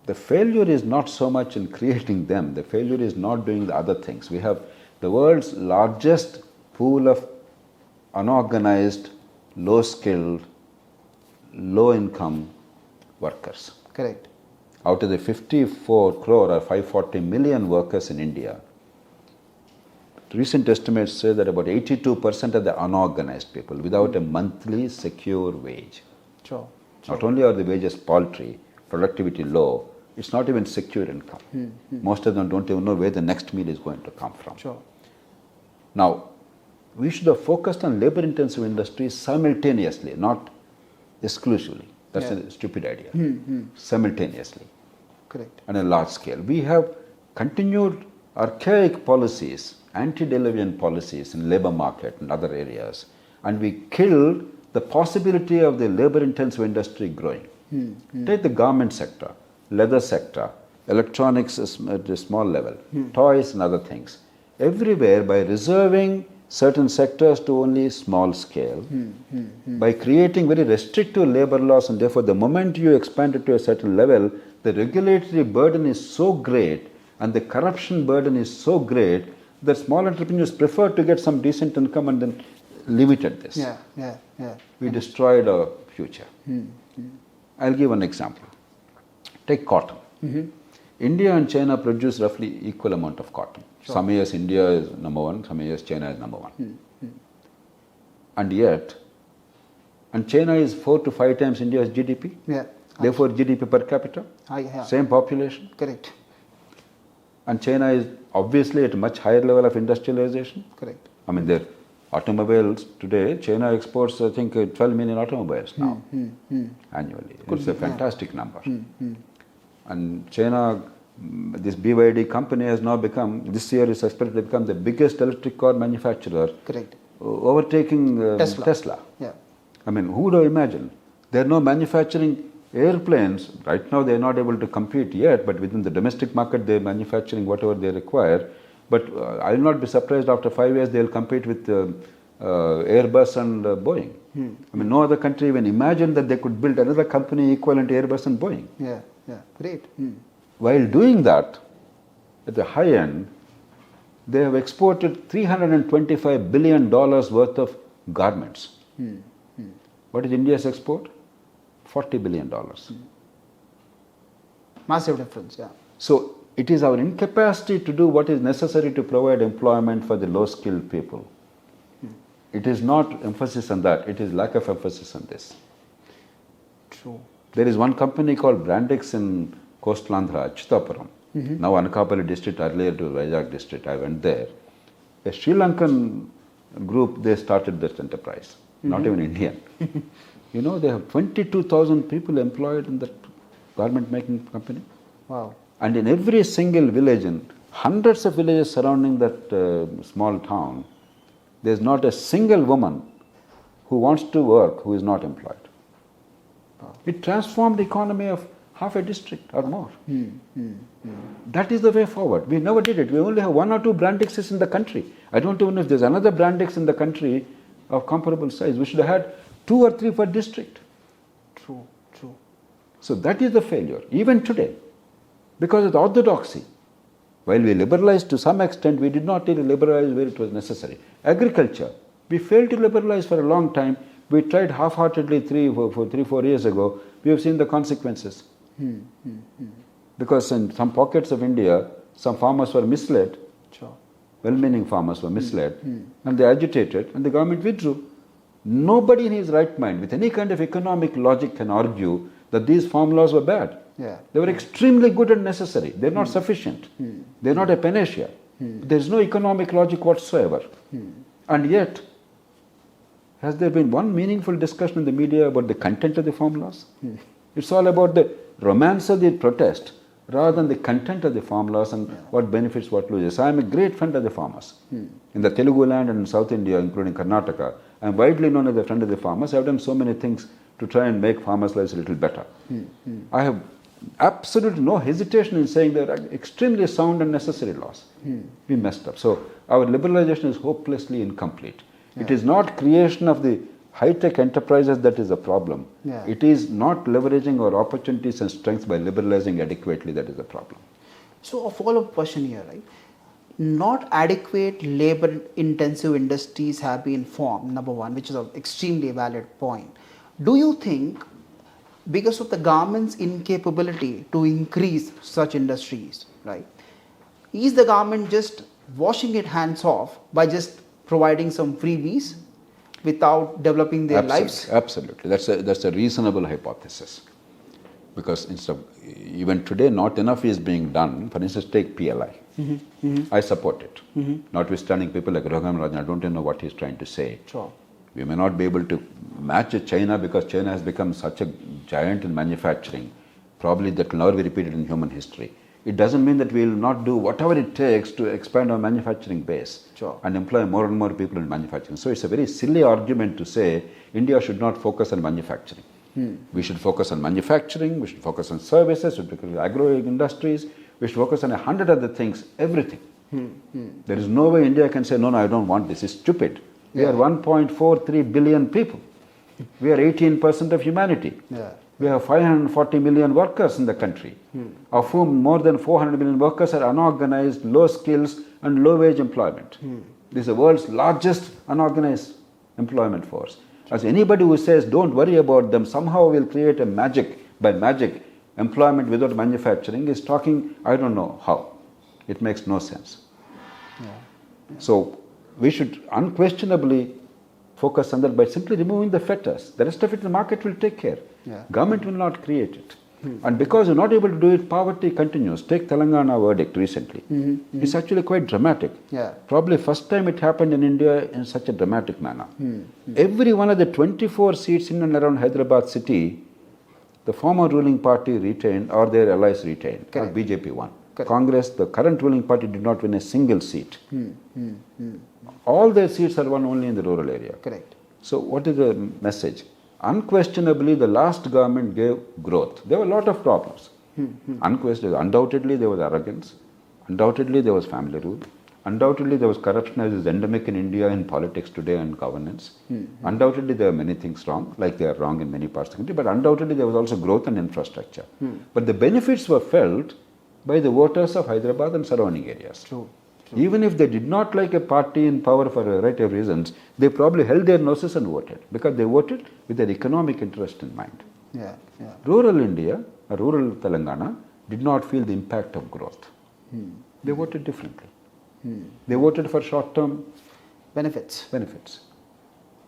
The failure is not so much in creating them. The failure is not doing the other things. We have the world's largest pool of unorganized, low-skilled, low-income workers. Correct. Out of the 54 crore or 540 million workers in India, recent estimates say that about 82% are the unorganized people without a monthly secure wage. Sure. Not only are the wages paltry, productivity low, it's not even secure income. Most of them don't even know where the next meal is going to come from. Sure. Now, we should have focused on labor-intensive industries simultaneously, not exclusively. That's a stupid idea. Simultaneously. Correct. On a large scale. We have continued archaic policies, antediluvian policies in labor market and other areas, and we killed the possibility of the labor-intensive industry growing. Take the garment sector, leather sector, electronics at a small level, toys and other things. Everywhere, by reserving certain sectors to only small scale, by creating very restrictive labor laws, and therefore the moment you expand it to a certain level, the regulatory burden is so great and the corruption burden is so great that small entrepreneurs prefer to get some decent income and then leave it at this. We destroyed our future. I'll give an example. Take cotton. India and China produce roughly equal amount of cotton. Sure. Some years India is number one, some years China is number one. And yet, China is 4 to 5 times India's GDP. Therefore, GDP per capita, same population. Correct. And China is obviously at a much higher level of industrialization. Correct. I mean, their automobiles today, China exports, I think, 12 million automobiles now annually. It's a fantastic number. And China, this BYD company has now become, this year is expected to become the biggest electric car manufacturer. Correct. Overtaking Tesla. I mean, who would have imagined? They're now manufacturing airplanes. Right now they're not able to compete yet, but within the domestic market they're manufacturing whatever they require. But I will not be surprised after 5 years they will compete with Airbus and Boeing. I mean, no other country even imagined that they could build another company equivalent to Airbus and Boeing. Yeah, yeah, great. While doing that, at the high end, they have exported $325 billion worth of garments. What is India's export? $40 billion. Massive difference, yeah. So it is our incapacity to do what is necessary to provide employment for the low-skilled people. It is not emphasis on that, it is lack of emphasis on this. True. There is one company called Brandix in coastal Andhra, Chittapuram. Now Anakapalli district, earlier to Vizag district, I went there. A Sri Lankan group, they started this enterprise, not even Indian. You know, they have 22,000 people employed in that garment making company. Wow. And in every single village, in hundreds of villages surrounding that small town, there is not a single woman who wants to work who is not employed. Wow. It transformed the economy of half a district or more. That is the way forward. We never did it. We only have 1 or 2 Brandixes in the country. I don't even know if there's another Brandix in the country of comparable size. We should have had 2 or 3 per district. True, true. So that is the failure, even today. Because of the orthodoxy. While we liberalized to some extent, we did not really liberalize where it was necessary. Agriculture, we failed to liberalize for a long time. We tried half-heartedly 3-4 years ago. We have seen the consequences. Because in some pockets of India, some farmers were misled. Sure. Well-meaning farmers were misled, and they agitated, and the government withdrew. Nobody in his right mind, with any kind of economic logic, can argue that these farm laws were bad. Yeah. They were extremely good and necessary. They're not sufficient. They're not a panacea. There's no economic logic whatsoever. And yet, has there been one meaningful discussion in the media about the content of the farm laws? It's all about the romance of the protest rather than the content of the farm laws and what benefits, what loses. I am a great friend of the farmers. In the Telugu land and in South India, including Karnataka, I am widely known as a friend of the farmers. I have done so many things to try and make farmers' lives a little better. I have absolutely no hesitation in saying they are extremely sound and necessary laws. We messed up. So our liberalization is hopelessly incomplete. It is not creation of the high-tech enterprises that is a problem. It is not leveraging our opportunities and strengths by liberalizing adequately that is a problem. So a follow-up question here, right? Not adequate labor-intensive industries have been formed, number one, which is an extremely valid point. Do you think because of the government's incapability to increase such industries, right, is the government just washing its hands off by just providing some freebies without developing their lives? Absolutely. That's a reasonable hypothesis. Because instead of, even today, not enough is being done. For instance, take PLI. I support it. Notwithstanding people like Raghuram Rajan, I don't even know what he's trying to say. Sure. We may not be able to match China because China has become such a giant in manufacturing. Probably that will never be repeated in human history. It doesn't mean that we will not do whatever it takes to expand our manufacturing base and employ more and more people in manufacturing. So it's a very silly argument to say India should not focus on manufacturing. We should focus on manufacturing, we should focus on services, we should focus on agro-industries, we should focus on 100 other things, everything. There is no way India can say, no, I don't want this, it's stupid. We are 1.43 billion people. We are 18% of humanity. We have 540 million workers in the country, of whom more than 400 million workers are unorganized, low skills and low wage employment. This is the world's largest unorganized employment force. As anybody who says don't worry about them, somehow we'll create a magic employment without manufacturing is talking, I don't know how. It makes no sense. So we should unquestionably focus on that by simply removing the fetters. The rest of it the market will take care. Government will not create it. And because you're not able to do it, poverty continues. Take Telangana verdict recently. It's actually quite dramatic. Probably first time it happened in India in such a dramatic manner. Every one of the 24 seats in and around Hyderabad city, the former ruling party retained or their allies retained, or BJP won. Congress, the current ruling party, did not win a single seat. All their seats are won only in the rural area. So what is the message? Unquestionably, the last government gave growth. There were a lot of problems. Undoubtedly, there was arrogance. Undoubtedly, there was family rule. Undoubtedly, there was corruption as is endemic in India in politics today and governance. Undoubtedly, there are many things wrong, like they are wrong in many parts of the country, but undoubtedly, there was also growth and infrastructure. But the benefits were felt by the voters of Hyderabad and surrounding areas. True. Even if they did not like a party in power for a variety of reasons, they probably held their noses and voted, because they voted with their economic interest in mind. Yeah. Rural India, or rural Telangana, did not feel the impact of growth. They voted differently. They voted for short-term Benefits.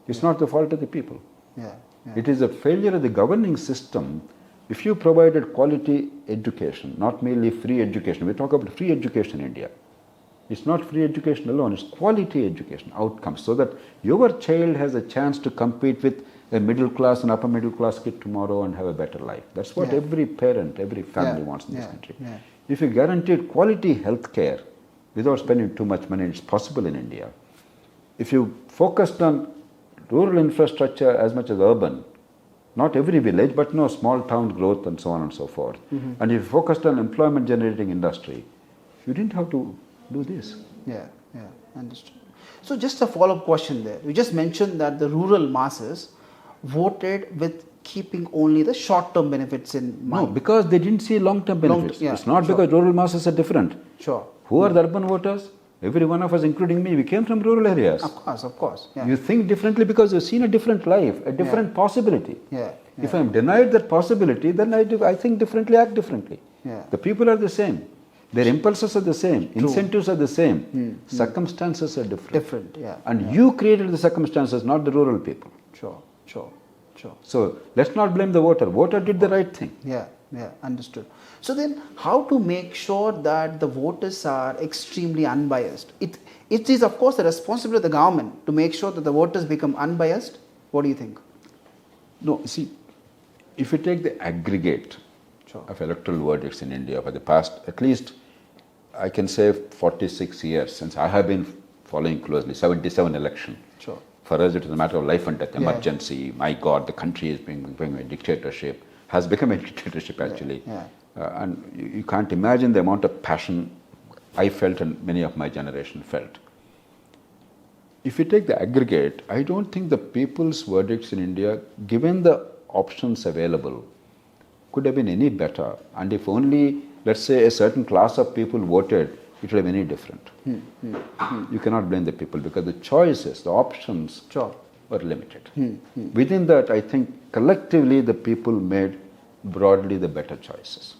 It's not the fault of the people. Yeah. It is a failure of the governing system. If you provided quality education, not merely free education, we talk about free education in India. It's not free education alone, it's quality education, outcomes, so that your child has a chance to compete with a middle class and upper middle class kid tomorrow and have a better life. That's what every parent, every family wants in this country. If you guaranteed quality health care without spending too much money, it's possible in India. If you focused on rural infrastructure as much as urban, not every village, but no small town growth and so on and so forth, and if you focused on employment generating industry, you didn't have to do this. Yeah, understood. So just a follow-up question there. You just mentioned that the rural masses voted with keeping only the short-term benefits in mind. No, because they didn't see long-term benefits. It's not because rural masses are different. Sure. Who are the urban voters? Every one of us, including me, we came from rural areas. Of course. Yeah. You think differently because you've seen a different life, a different possibility. If I'm denied that possibility, then I think differently, act differently. The people are the same. Their impulses are the same. Incentives are the same. Circumstances are different. And you created the circumstances, not the rural people. Sure. So let's not blame the voter. Voter did the right thing. Yeah, understood. So then, how to make sure that the voters are extremely unbiased? It is, of course, the responsibility of the government to make sure that the voters become unbiased. What do you think? No, see, if you take the aggregate of electoral verdicts in India for the past, at least, I can say 46 years since I have been following closely, 77 election. For us, it is a matter of life and death, emergency. My God, the country is becoming a dictatorship, has become a dictatorship actually. And you can't imagine the amount of passion I felt and many of my generation felt. If you take the aggregate, I don't think the people's verdicts in India, given the options available, could have been any better. And if only, let's say, a certain class of people voted, it would have been any different. You cannot blame the people because the choices, the options were limited. Within that, I think collectively the people made broadly the better choices.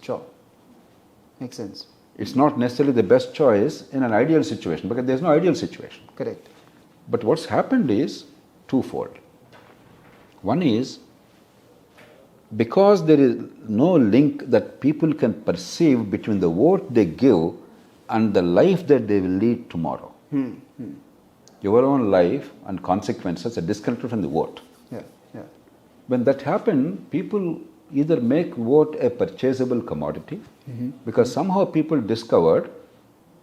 Makes sense. It's not necessarily the best choice in an ideal situation because there's no ideal situation. Correct. But what's happened is twofold. One is, because there is no link that people can perceive between the vote they give and the life that they will lead tomorrow. Your own life and consequences are disconnected from the vote. When that happened, people either make vote a purchasable commodity because somehow people discovered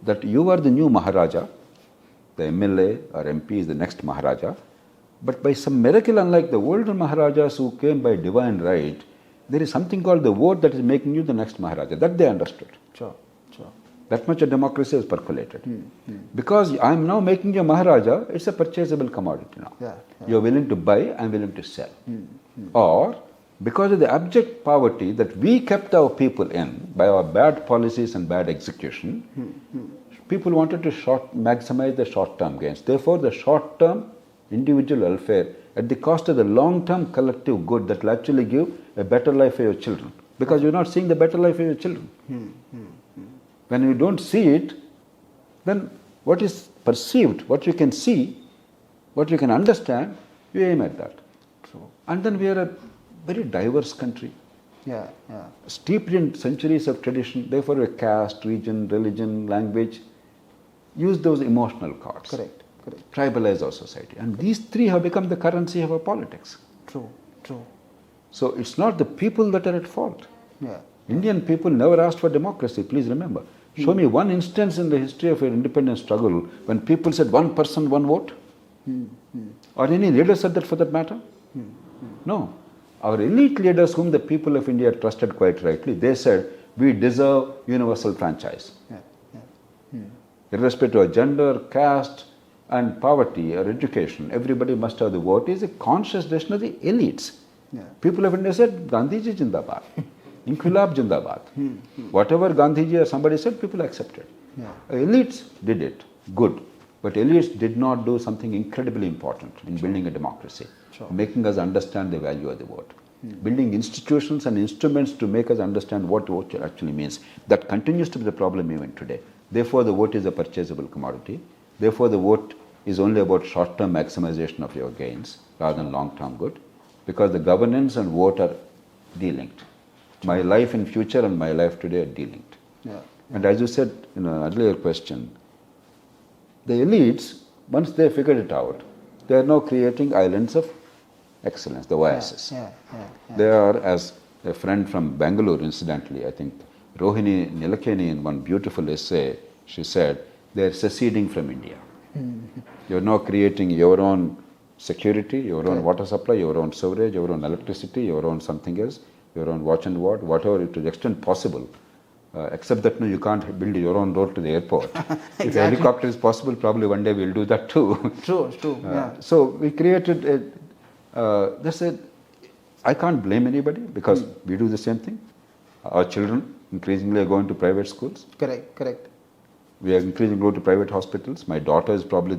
that you are the new Maharaja, the MLA or MP is the next Maharaja, but by some miracle, unlike the older Maharajas who came by divine right, there is something called the vote that is making you the next Maharaja. That they understood. That much of democracy has percolated. Because I am now making you a Maharaja, it's a purchasable commodity now. You are willing to buy, I am willing to sell. Or, because of the abject poverty that we kept our people in by our bad policies and bad execution, people wanted to maximize the short-term gains. Therefore, the short-term individual welfare at the cost of the long-term collective good that will actually give a better life for your children. Because you're not seeing the better life for your children. When you don't see it, then what is perceived, what you can see, what you can understand, you aim at that. And then we are a very diverse country. Steeped in centuries of tradition, therefore a caste, region, religion, language, use those emotional cards. Correct. Tribalize our society. And these three have become the currency of our politics. True. So it's not the people that are at fault. Indian people never asked for democracy, please remember. Show me one instance in the history of your independence struggle when people said one person, one vote? Or any leader said that for that matter? No. Our elite leaders whom the people of India trusted quite rightly, they said, we deserve universal franchise. irrespective of gender, caste, and poverty or education, everybody must have the vote, is a conscious decision of the elites. Yeah. People of India said, Gandhiji Jindabad, Inquilab Jindabad. Whatever Gandhiji or somebody said, people accepted. Yeah. Elites did it, good. But elites did not do something incredibly important in building a democracy, making us understand the value of the vote. Building institutions and instruments to make us understand what vote actually means. That continues to be the problem even today. Therefore, the vote is a purchasable commodity. Therefore, the vote is only about short-term maximization of your gains rather than long-term good, because the governance and vote are delinked. My life in future and my life today are delinked. Yeah. And as you said in an earlier question, the elites, once they figured it out, they are now creating islands of excellence, the oases. Yeah. They are, as a friend from Bangalore, incidentally, I think, Rohini Nilakeni, in one beautiful essay, she said, they are seceding from India. You are now creating your own security, your own water supply, your own sewerage, your own electricity, your own something else, your own watch and ward, whatever to the extent possible. Except that no, you can't build your own road to the airport. Exactly. If a helicopter is possible, probably one day we'll do that too. True. Yeah. So we created I can't blame anybody because we do the same thing. Our children increasingly are going to private schools. Correct. We are increasingly going to private hospitals. My daughter is probably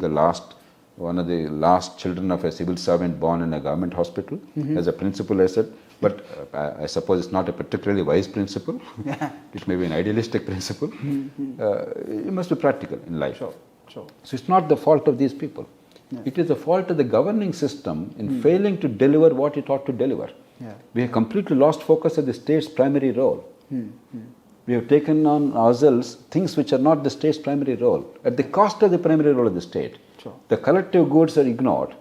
one of the last children of a civil servant born in a government hospital. As a principal, I said, but I suppose it's not a particularly wise principle. It may be an idealistic principle. You must be practical in life. Sure. So it's not the fault of these people. Yeah. It is the fault of the governing system in failing to deliver what it ought to deliver. Yeah. We have completely lost focus of the state's primary role. We have taken on ourselves things which are not the state's primary role, at the cost of the primary role of the state. Sure. The collective goods are ignored.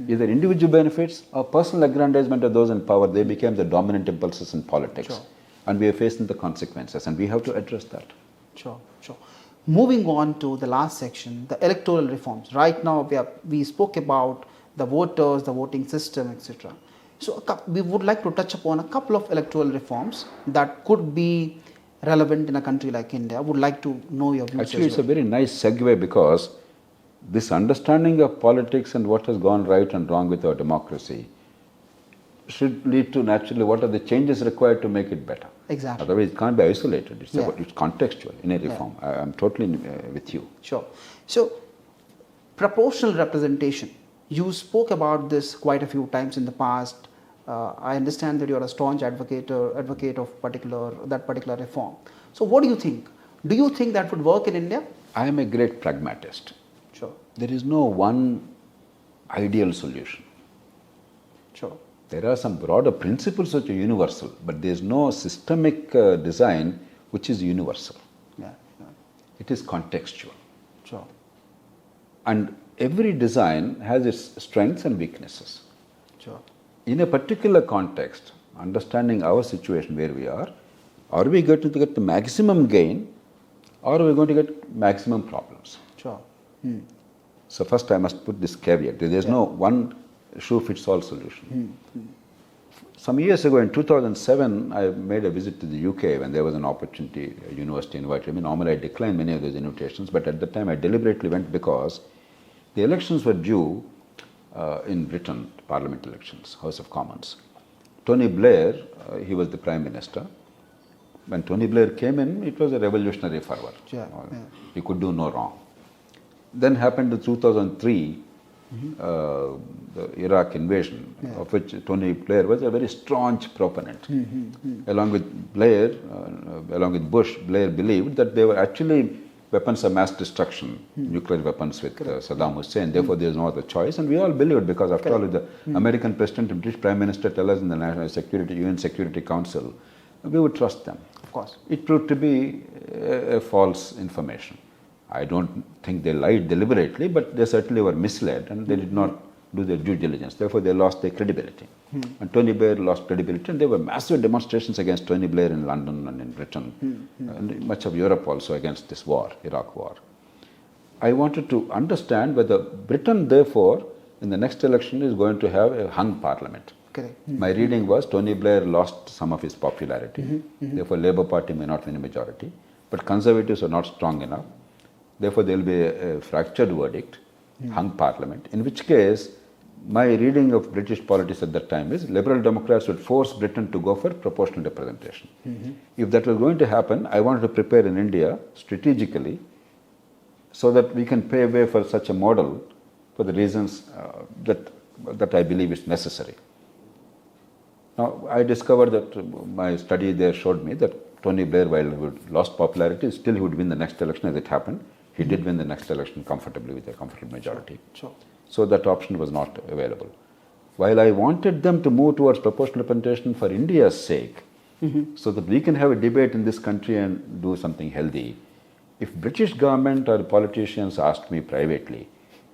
Either individual benefits or personal aggrandizement of those in power, they became the dominant impulses in politics. Sure. And we are facing the consequences, and we have to address that. Sure. Moving on to the last section, the electoral reforms. Right now, we spoke about the voters, the voting system, etc. So we would like to touch upon a couple of electoral reforms that could be relevant in a country like India. I would like to know your views. Actually, it's a very nice segue because this understanding of politics and what has gone right and wrong with our democracy should lead to naturally what are the changes required to make it better. Exactly. Otherwise, it can't be isolated. It's contextual in a reform. I'm totally with you. Sure. So, proportional representation. You spoke about this quite a few times in the past. I understand that you are a staunch advocate of that particular reform. So, what do you think? Do you think that would work in India? I am a great pragmatist. Sure. There is no one ideal solution. Sure. There are some broader principles which are universal, but there is no systemic design which is universal. Yeah. It is contextual. Sure. And every design has its strengths and weaknesses. Sure. In a particular context, understanding our situation where we are we going to get the maximum gain or are we going to get maximum problems? Sure. So first I must put this caveat. There is no one shoe fits all solution. Some years ago in 2007, I made a visit to the UK when there was an opportunity, a university invited me. Normally I declined many of those invitations, but at the time I deliberately went because the elections were due in Britain, Parliament elections, House of Commons. Tony Blair, he was the Prime Minister. When Tony Blair came in, it was a revolutionary fervor. He could do no wrong. Then happened in 2003, the Iraq invasion, of which Tony Blair was a very staunch proponent. Along with Blair, along with Bush, Blair believed that they were actually weapons of mass destruction, nuclear weapons with Saddam Hussein. Therefore, there is no other choice. And we all believed because, after all, if the American President and British Prime Minister tell us in the National Security, UN Security Council, we would trust them. Of course. It proved to be a false information. I don't think they lied deliberately, but they certainly were misled and they did not do their due diligence. Therefore, they lost their credibility. And Tony Blair lost credibility, and there were massive demonstrations against Tony Blair in London and in Britain, and much of Europe also against this war, Iraq war. I wanted to understand whether Britain, therefore, in the next election is going to have a hung parliament. Correct. My reading was Tony Blair lost some of his popularity. Therefore, Labour Party may not win a majority, but Conservatives are not strong enough. Therefore, there will be a fractured verdict, hung parliament, in which case, my reading of British politics at that time is Liberal Democrats would force Britain to go for proportional representation. If that was going to happen, I wanted to prepare in India strategically so that we can pave way for such a model for the reasons that I believe is necessary. Now, I discovered that my study there showed me that Tony Blair, while he would lost popularity, still he would win the next election as it happened. He did win the next election comfortably with a comfortable majority. Sure. So that option was not available. While I wanted them to move towards proportional representation for India's sake, so that we can have a debate in this country and do something healthy, if British government or politicians asked me privately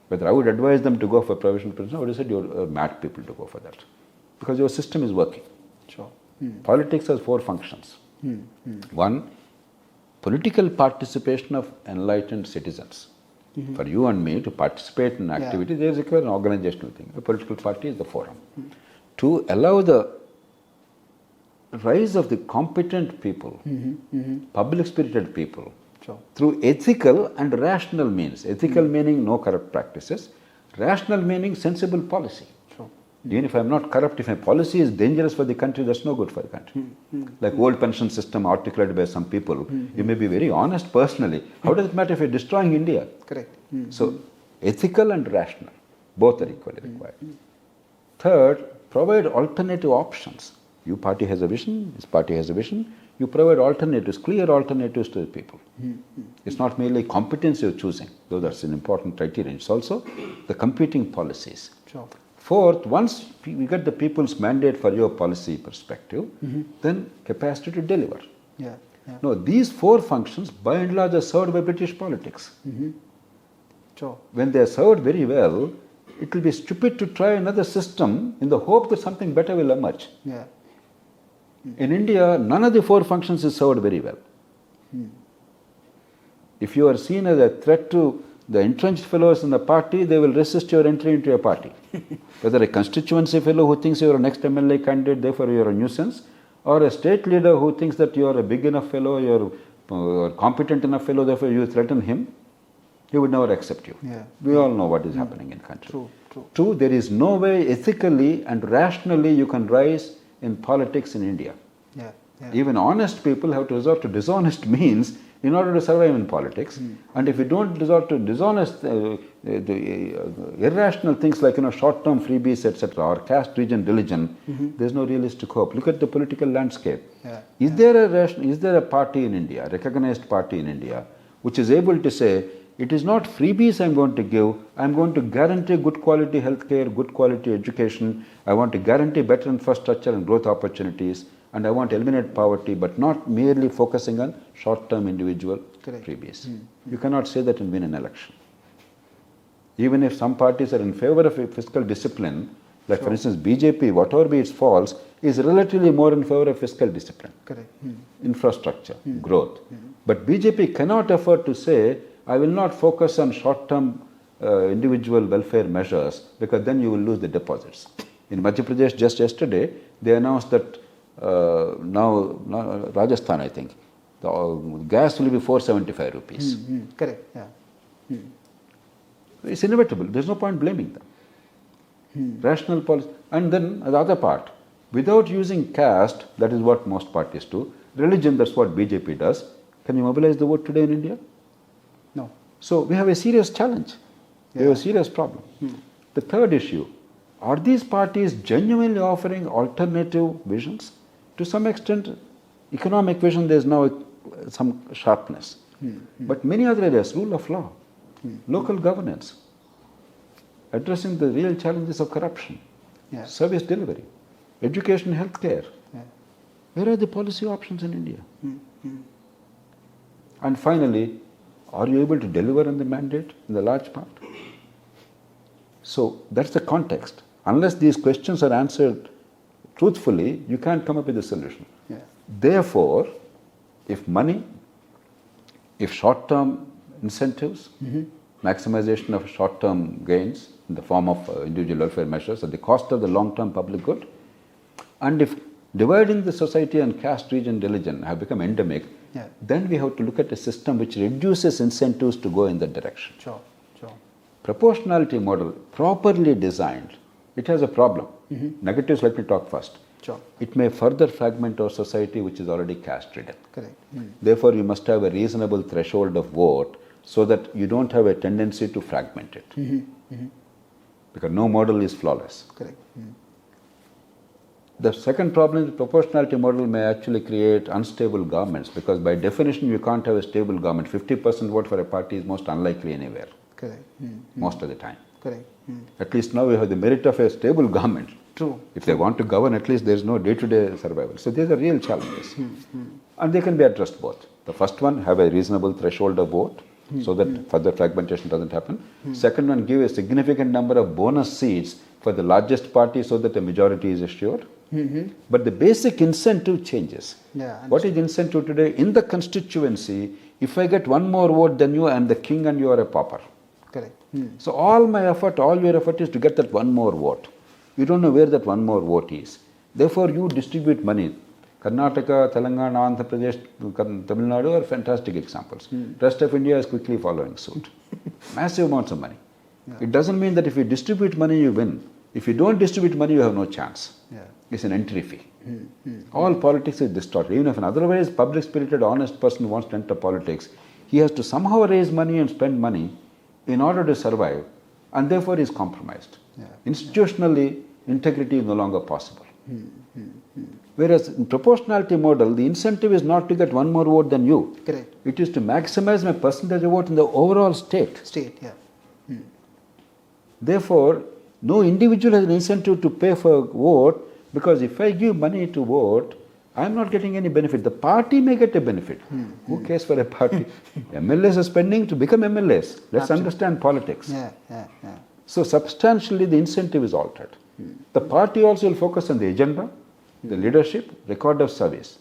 whether I would advise them to go for provisional representation, I would have said you're mad people to go for that. Because your system is working. Sure. Politics has 4 functions. 1, political participation of enlightened citizens. For you and me to participate in activity, there is an organizational thing. A political party is the forum. 2, allow the rise of the competent people, public-spirited people, through ethical and rational means. Ethical meaning no corrupt practices, rational meaning sensible policy. Even if I'm not corrupt, if my policy is dangerous for the country, that's no good for the country. Like old pension system articulated by some people, you may be very honest personally. How does it matter if you're destroying India? Correct. So, ethical and rational, both are equally required. Third, provide alternative options. Your party has a vision, this party has a vision. You provide alternatives, clear alternatives to the people. It's not merely competence you're choosing, though that's an important criterion. It's also the competing policies. Sure. Fourth, once we get the people's mandate for your policy perspective, then capacity to deliver. No, these 4 functions by and large are served by British politics. Sure. When they are served very well, it will be stupid to try another system in the hope that something better will emerge. In India, none of the 4 functions is served very well. If you are seen as a threat to the entrenched fellows in the party, they will resist your entry into a party. Whether a constituency fellow who thinks you are a next MLA candidate, therefore you are a nuisance, or a state leader who thinks that you are a big enough fellow, you are competent enough fellow, therefore you threaten him, he would never accept you. We all know what is happening in the country. Two, there is no way ethically and rationally you can rise in politics in India. Even honest people have to resort to dishonest means in order to survive in politics. And if you don't resort to dishonest, irrational things like short-term freebies, etc., or caste, region, religion, there's no realistic hope. Look at the political landscape. Is there a party in India, a recognized party in India, which is able to say, it is not freebies I'm going to give, I'm going to guarantee good quality healthcare, good quality education, I want to guarantee better infrastructure and growth opportunities, and I want to eliminate poverty, but not merely focusing on short-term individual freebies. You cannot say that and win an election. Even if some parties are in favor of fiscal discipline, like for instance BJP, whatever be its faults, is relatively more in favor of fiscal discipline, infrastructure, growth. But BJP cannot afford to say, I will not focus on short-term individual welfare measures, because then you will lose the deposits. In Madhya Pradesh just yesterday, they announced that now Rajasthan, I think, the gas will be 475 rupees. Correct. It's inevitable. There's no point blaming them. Rational policy. And then the other part, without using caste, that is what most parties do, religion, that's what BJP does, can you mobilize the vote today in India? No. So we have a serious challenge. We have a serious problem. The third issue, are these parties genuinely offering alternative visions? To some extent, economic vision, there is now some sharpness. But many other areas, rule of law, local governance, addressing the real challenges of corruption, service delivery, education, healthcare. Where are the policy options in India? And finally, are you able to deliver on the mandate in the large part? So that's the context. Unless these questions are answered truthfully, you can't come up with a solution. Therefore, if money, if short-term incentives, maximization of short-term gains in the form of individual welfare measures at the cost of the long-term public good, and if dividing the society on caste, region, religion have become endemic, Yeah. then we have to look at a system which reduces incentives to go in that direction. Sure. Sure. Proportionality model, properly designed, it has a problem. Negatives, let me talk first. Sure. It may further fragment our society, which is already caste-ridden. Correct. Therefore, you must have a reasonable threshold of vote so that you don't have a tendency to fragment it. Because no model is flawless. Correct. The second problem is the proportionality model may actually create unstable governments, because by definition you can't have a stable government. 50% vote for a party is most unlikely anywhere, Correct. most of the time. Correct. At least now we have the merit of a stable government. True. If they want to govern, at least there is no day-to-day survival. So these are real challenges. And they can be addressed both. The first one, have a reasonable threshold of vote so that further fragmentation doesn't happen. Second one, give a significant number of bonus seats for the largest party so that a majority is assured. But the basic incentive changes. Yeah. What is the incentive today? In the constituency, if I get one more vote than you, I am the king and you are a pauper. Correct. So all my effort, all your effort is to get that one more vote. You don't know where that one more vote is. Therefore, you distribute money. Karnataka, Telangana, Andhra Pradesh, Tamil Nadu are fantastic examples. Rest of India is quickly following suit. Massive amounts of money. It doesn't mean that if you distribute money, you win. If you don't distribute money, you have no chance. Yeah. It's an entry fee. All politics is distorted. Even if an otherwise public-spirited, honest person wants to enter politics, he has to somehow raise money and spend money in order to survive, and therefore he is compromised. Yeah. Institutionally, integrity is no longer possible. Whereas in proportionality model, the incentive is not to get one more vote than you. Correct. It is to maximize my percentage of vote in the overall state. State. Yeah. Therefore, no individual has an incentive to pay for a vote, because if I give money to vote, I am not getting any benefit. The party may get a benefit. Who cares for a party? MLAs are spending to become MLAs. Let's understand politics. Yeah. So substantially the incentive is altered. The party also will focus on the agenda, the leadership, record of service,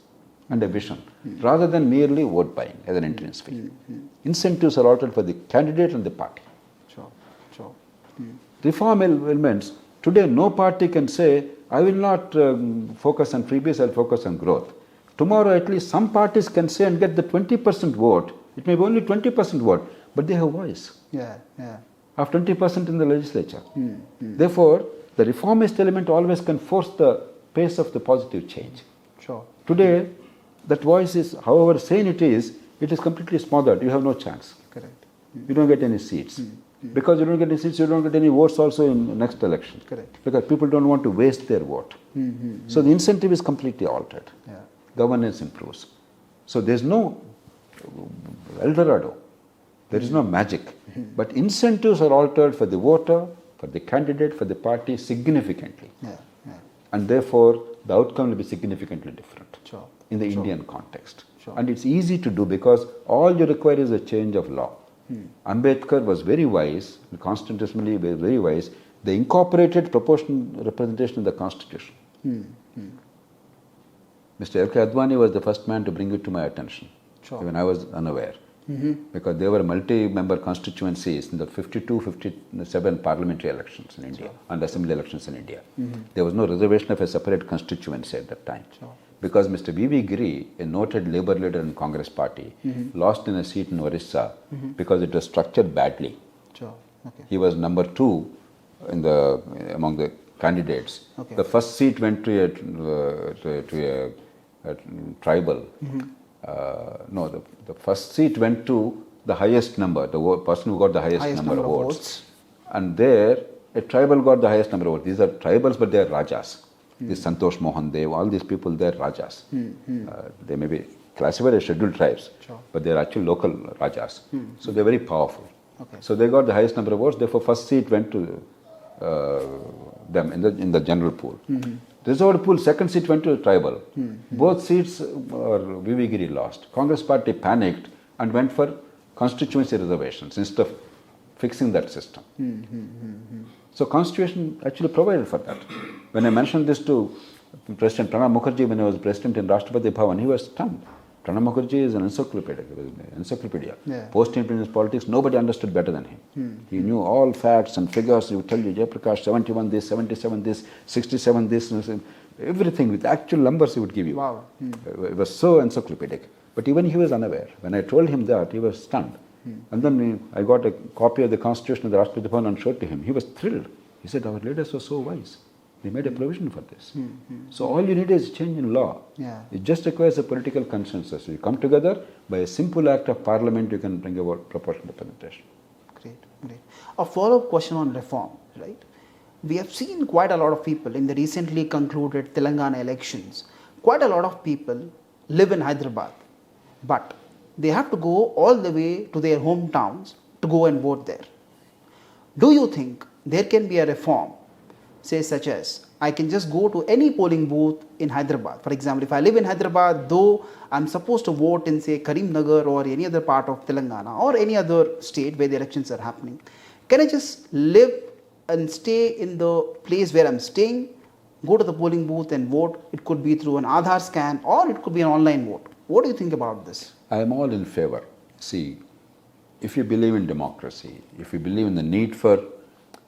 and a vision, rather than merely vote buying as an entrance fee. Incentives are altered for the candidate and the party. Sure. Reform elements, today no party can say, I will not focus on freebies, I will focus on growth. Tomorrow at least some parties can say and get the 20% vote. It may be only 20% vote, but they have voice. Yeah. Of 20% in the legislature. Therefore, the reformist element always can force the pace of the positive change. Sure. Today, that voice is, however sane it is completely smothered. You have no chance. Correct. You don't get any seats. Because you don't get any seats, you don't get any votes also in the next election. Correct. Because people don't want to waste their vote. So the incentive is completely altered. Yeah. Governance improves. So there's no El Dorado. There is no magic. But incentives are altered for the voter, for the candidate, for the party significantly. Yeah. And therefore, the outcome will be significantly different Sure. in the Indian context. Sure. And it's easy to do because all you require is a change of law. Ambedkar was very wise, constitutionally very wise. They incorporated proportional representation in the constitution. Mr. L.K. Advani was the first man to bring it to my attention. Sure. When I was unaware. Because there were multi-member constituencies in the 52, 57 parliamentary elections in India and assembly elections in India. There was no reservation of a separate constituency at that time. Sure. Because Mr. V.V. Giri, a noted labor leader in Congress party, lost in a seat in Orissa because it was structured badly. Sure. Okay. He was number 2 in the among the candidates. Okay. The first seat went to a tribal. The first seat went to the highest number, the person who got the highest number of votes. And there, a tribal got the highest number of votes. These are tribals, but they are Rajas. This Santosh Mohan Dev, all these people, they are Rajas. They may be classified as scheduled tribes, but they are actually local Rajas. So they are very powerful. Okay. So they got the highest number of votes, therefore first seat went to them in the general pool. Reserved pool, second seat went to the tribal. Both seats V.V. Giri lost. Congress party panicked and went for constituency reservations instead of fixing that system. So constitution actually provided for that. When I mentioned this to President Pranab Mukherjee when he was president in Rashtrapati Bhavan, he was stunned. Pranab Mukherjee is an encyclopedia. Yeah. Post-independence politics, nobody understood better than him. He knew all facts and figures. He would tell you, Jayaprakash, 71 this, 77 this, 67 this, everything with actual numbers he would give you. Wow. It was so encyclopedic. But even he was unaware. When I told him that, he was stunned. And then I got a copy of the Constitution of the Rashtrapati Bhavan and showed to him. He was thrilled. He said, our leaders were so wise. They made a provision for this. So all you need is change in law. Yeah. It just requires a political consensus. You come together, by a simple act of parliament, you can bring about proportional representation. Great, great. A follow-up question on reform, right? We have seen quite a lot of people in the recently concluded Telangana elections. Quite a lot of people live in Hyderabad, but they have to go all the way to their hometowns to go and vote there. Do you think there can be a reform, say such as, I can just go to any polling booth in Hyderabad. For example, if I live in Hyderabad, though I'm supposed to vote in say Karimnagar or any other part of Telangana or any other state where the elections are happening, can I just live and stay in the place where I'm staying, go to the polling booth and vote? It could be through an Aadhaar scan or it could be an online vote. What do you think about this? I am all in favor. See, if you believe in democracy, if you believe in the need for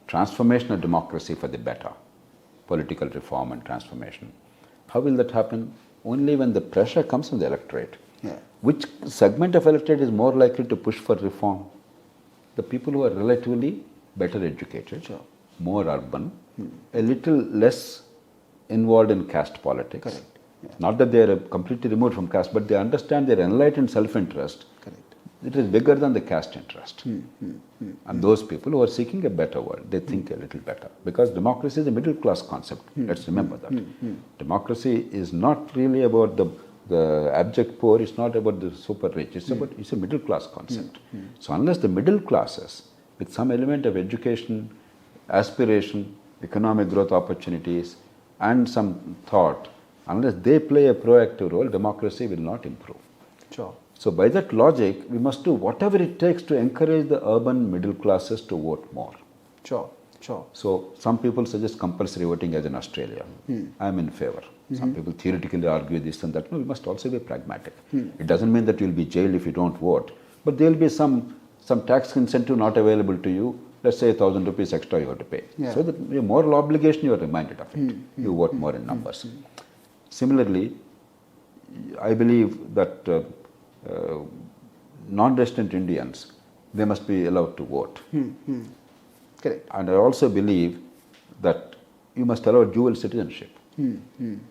transformation of democracy for the better, political reform and transformation, how will that happen? Only when the pressure comes from the electorate. Yeah. Which segment of electorate is more likely to push for reform? The people who are relatively better educated, Sure. more urban, a little less involved in caste politics. Correct. Yeah. Not that they are completely removed from caste, but they understand their enlightened self-interest. Correct. It is bigger than the caste interest. And those people who are seeking a better world, they think a little better. Because democracy is a middle class concept. Let's remember that. Democracy is not really about the abject poor, it's not about the super rich, it's a middle class concept. So unless the middle classes, with some element of education, aspiration, economic growth opportunities, and some thought, unless they play a proactive role, democracy will not improve. Sure. So by that logic, we must do whatever it takes to encourage the urban middle classes to vote more. Sure. Sure. So some people suggest compulsory voting as in Australia. I am in favor. Some people theoretically argue this and that. No, we must also be pragmatic. It doesn't mean that you will be jailed if you don't vote, but there will be some tax incentive not available to you. Let's say 1,000 rupees extra you have to pay. Yeah. So that your moral obligation, you are reminded of it. You vote more in numbers. Similarly, I believe that non-resident Indians, they must be allowed to vote. Correct. And I also believe that you must allow dual citizenship. You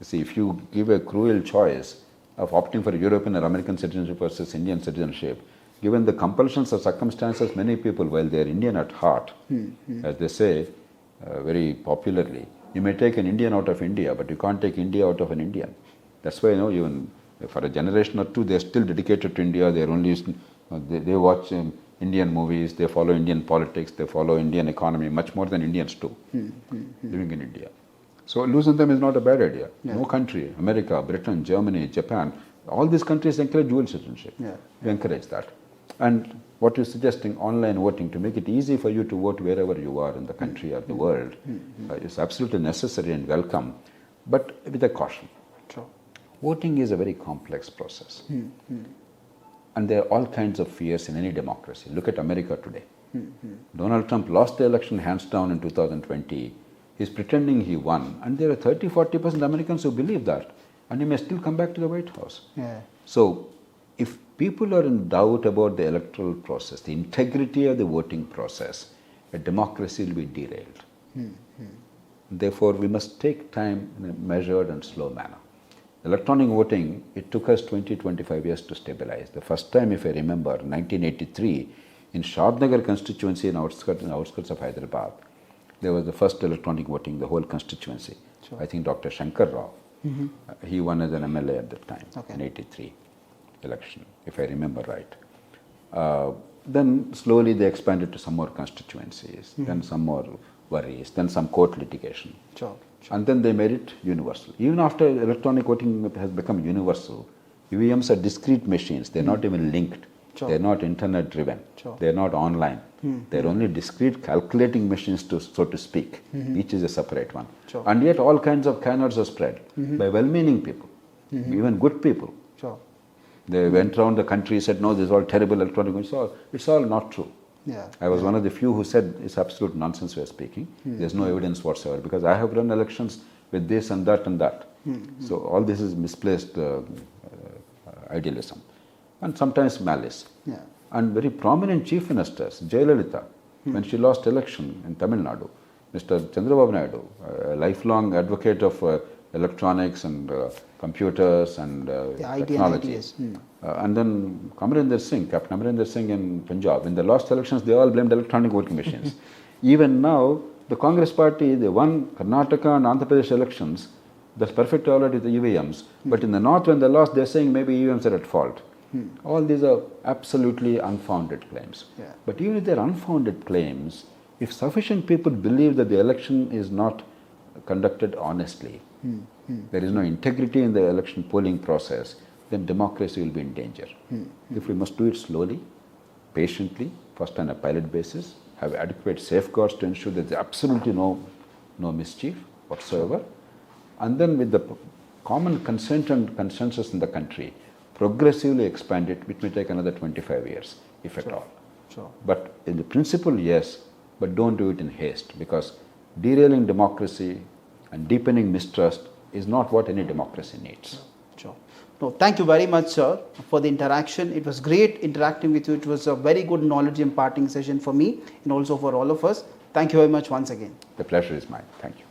see, if you give a cruel choice of opting for European or American citizenship versus Indian citizenship, given the compulsions of circumstances, many people, while they are Indian at heart, as they say very popularly, you may take an Indian out of India, but you can't take India out of an Indian. That's why, even for a generation or two, they are still dedicated to India. They are only they watch Indian movies, they follow Indian politics, they follow Indian economy much more than Indians do living in India. So losing them is not a bad idea. Yeah. No country, America, Britain, Germany, Japan, all these countries encourage dual citizenship. Yeah. We encourage that. And what you're suggesting, online voting, to make it easy for you to vote wherever you are in the country or the world, is absolutely necessary and welcome, but with a caution. Sure. Voting is a very complex process. And there are all kinds of fears in any democracy. Look at America today. Donald Trump lost the election hands down in 2020. He's pretending he won. And there are 30-40% Americans who believe that. And he may still come back to the White House. Yeah. So if people are in doubt about the electoral process, the integrity of the voting process, a democracy will be derailed. Therefore, we must take time in a measured and slow manner. Electronic voting, it took us 20-25 years to stabilize. The first time, if I remember, 1983, in Shadnagar constituency in outskirts of Hyderabad, there was the first electronic voting, the whole constituency. Sure. I think Dr. Shankar Rao, he won as an MLA at that time, in 83 election, if I remember right. Then slowly they expanded to some more constituencies, then some more worries, then some court litigation. Sure. And then they made it universal. Even after electronic voting has become universal, EVMs are discrete machines. They're not even linked. Sure. They're not internet driven. Sure. They're not online. They're only discrete calculating machines, so to speak. Each is a separate one. Sure. And yet all kinds of canards are spread by well-meaning people, even good people. Sure. They went around the country, said, no, this is all terrible electronic voting. It's all not true. Yeah. I was one of the few who said it's absolute nonsense we are speaking. There's no evidence whatsoever, because I have run elections with this and that and that. So all this is misplaced idealism, and sometimes malice. Yeah. And very prominent chief ministers, Jayalalitha, when she lost election in Tamil Nadu, Mr. Chandrababu Naidu, a lifelong advocate of electronics and computers and IT technology. and And then Amarinder Singh, Captain Amarinder Singh in Punjab, in the last elections, they all blamed electronic voting machines. Even now, the Congress party, they won Karnataka and Andhra Pradesh elections. That's perfect already the EVMs. But in the north, when they lost, they're saying maybe EVMs are at fault. All these are absolutely unfounded claims. Yeah. But even if they're unfounded claims, if sufficient people believe that the election is not conducted honestly, there is no integrity in the election polling process, then democracy will be in danger. If we must do it slowly, patiently, first on a pilot basis, have adequate safeguards to ensure that there's absolutely no mischief whatsoever, and then with the common consent and consensus in the country, progressively expand it, which may take another 25 years, if at all. Sure. But in the principle, yes, but don't do it in haste, because derailing democracy and deepening mistrust is not what any democracy needs. Sure. No, thank you very much, sir, for the interaction. It was great interacting with you. It was a very good knowledge imparting session for me and also for all of us. Thank you very much once again. The pleasure is mine. Thank you.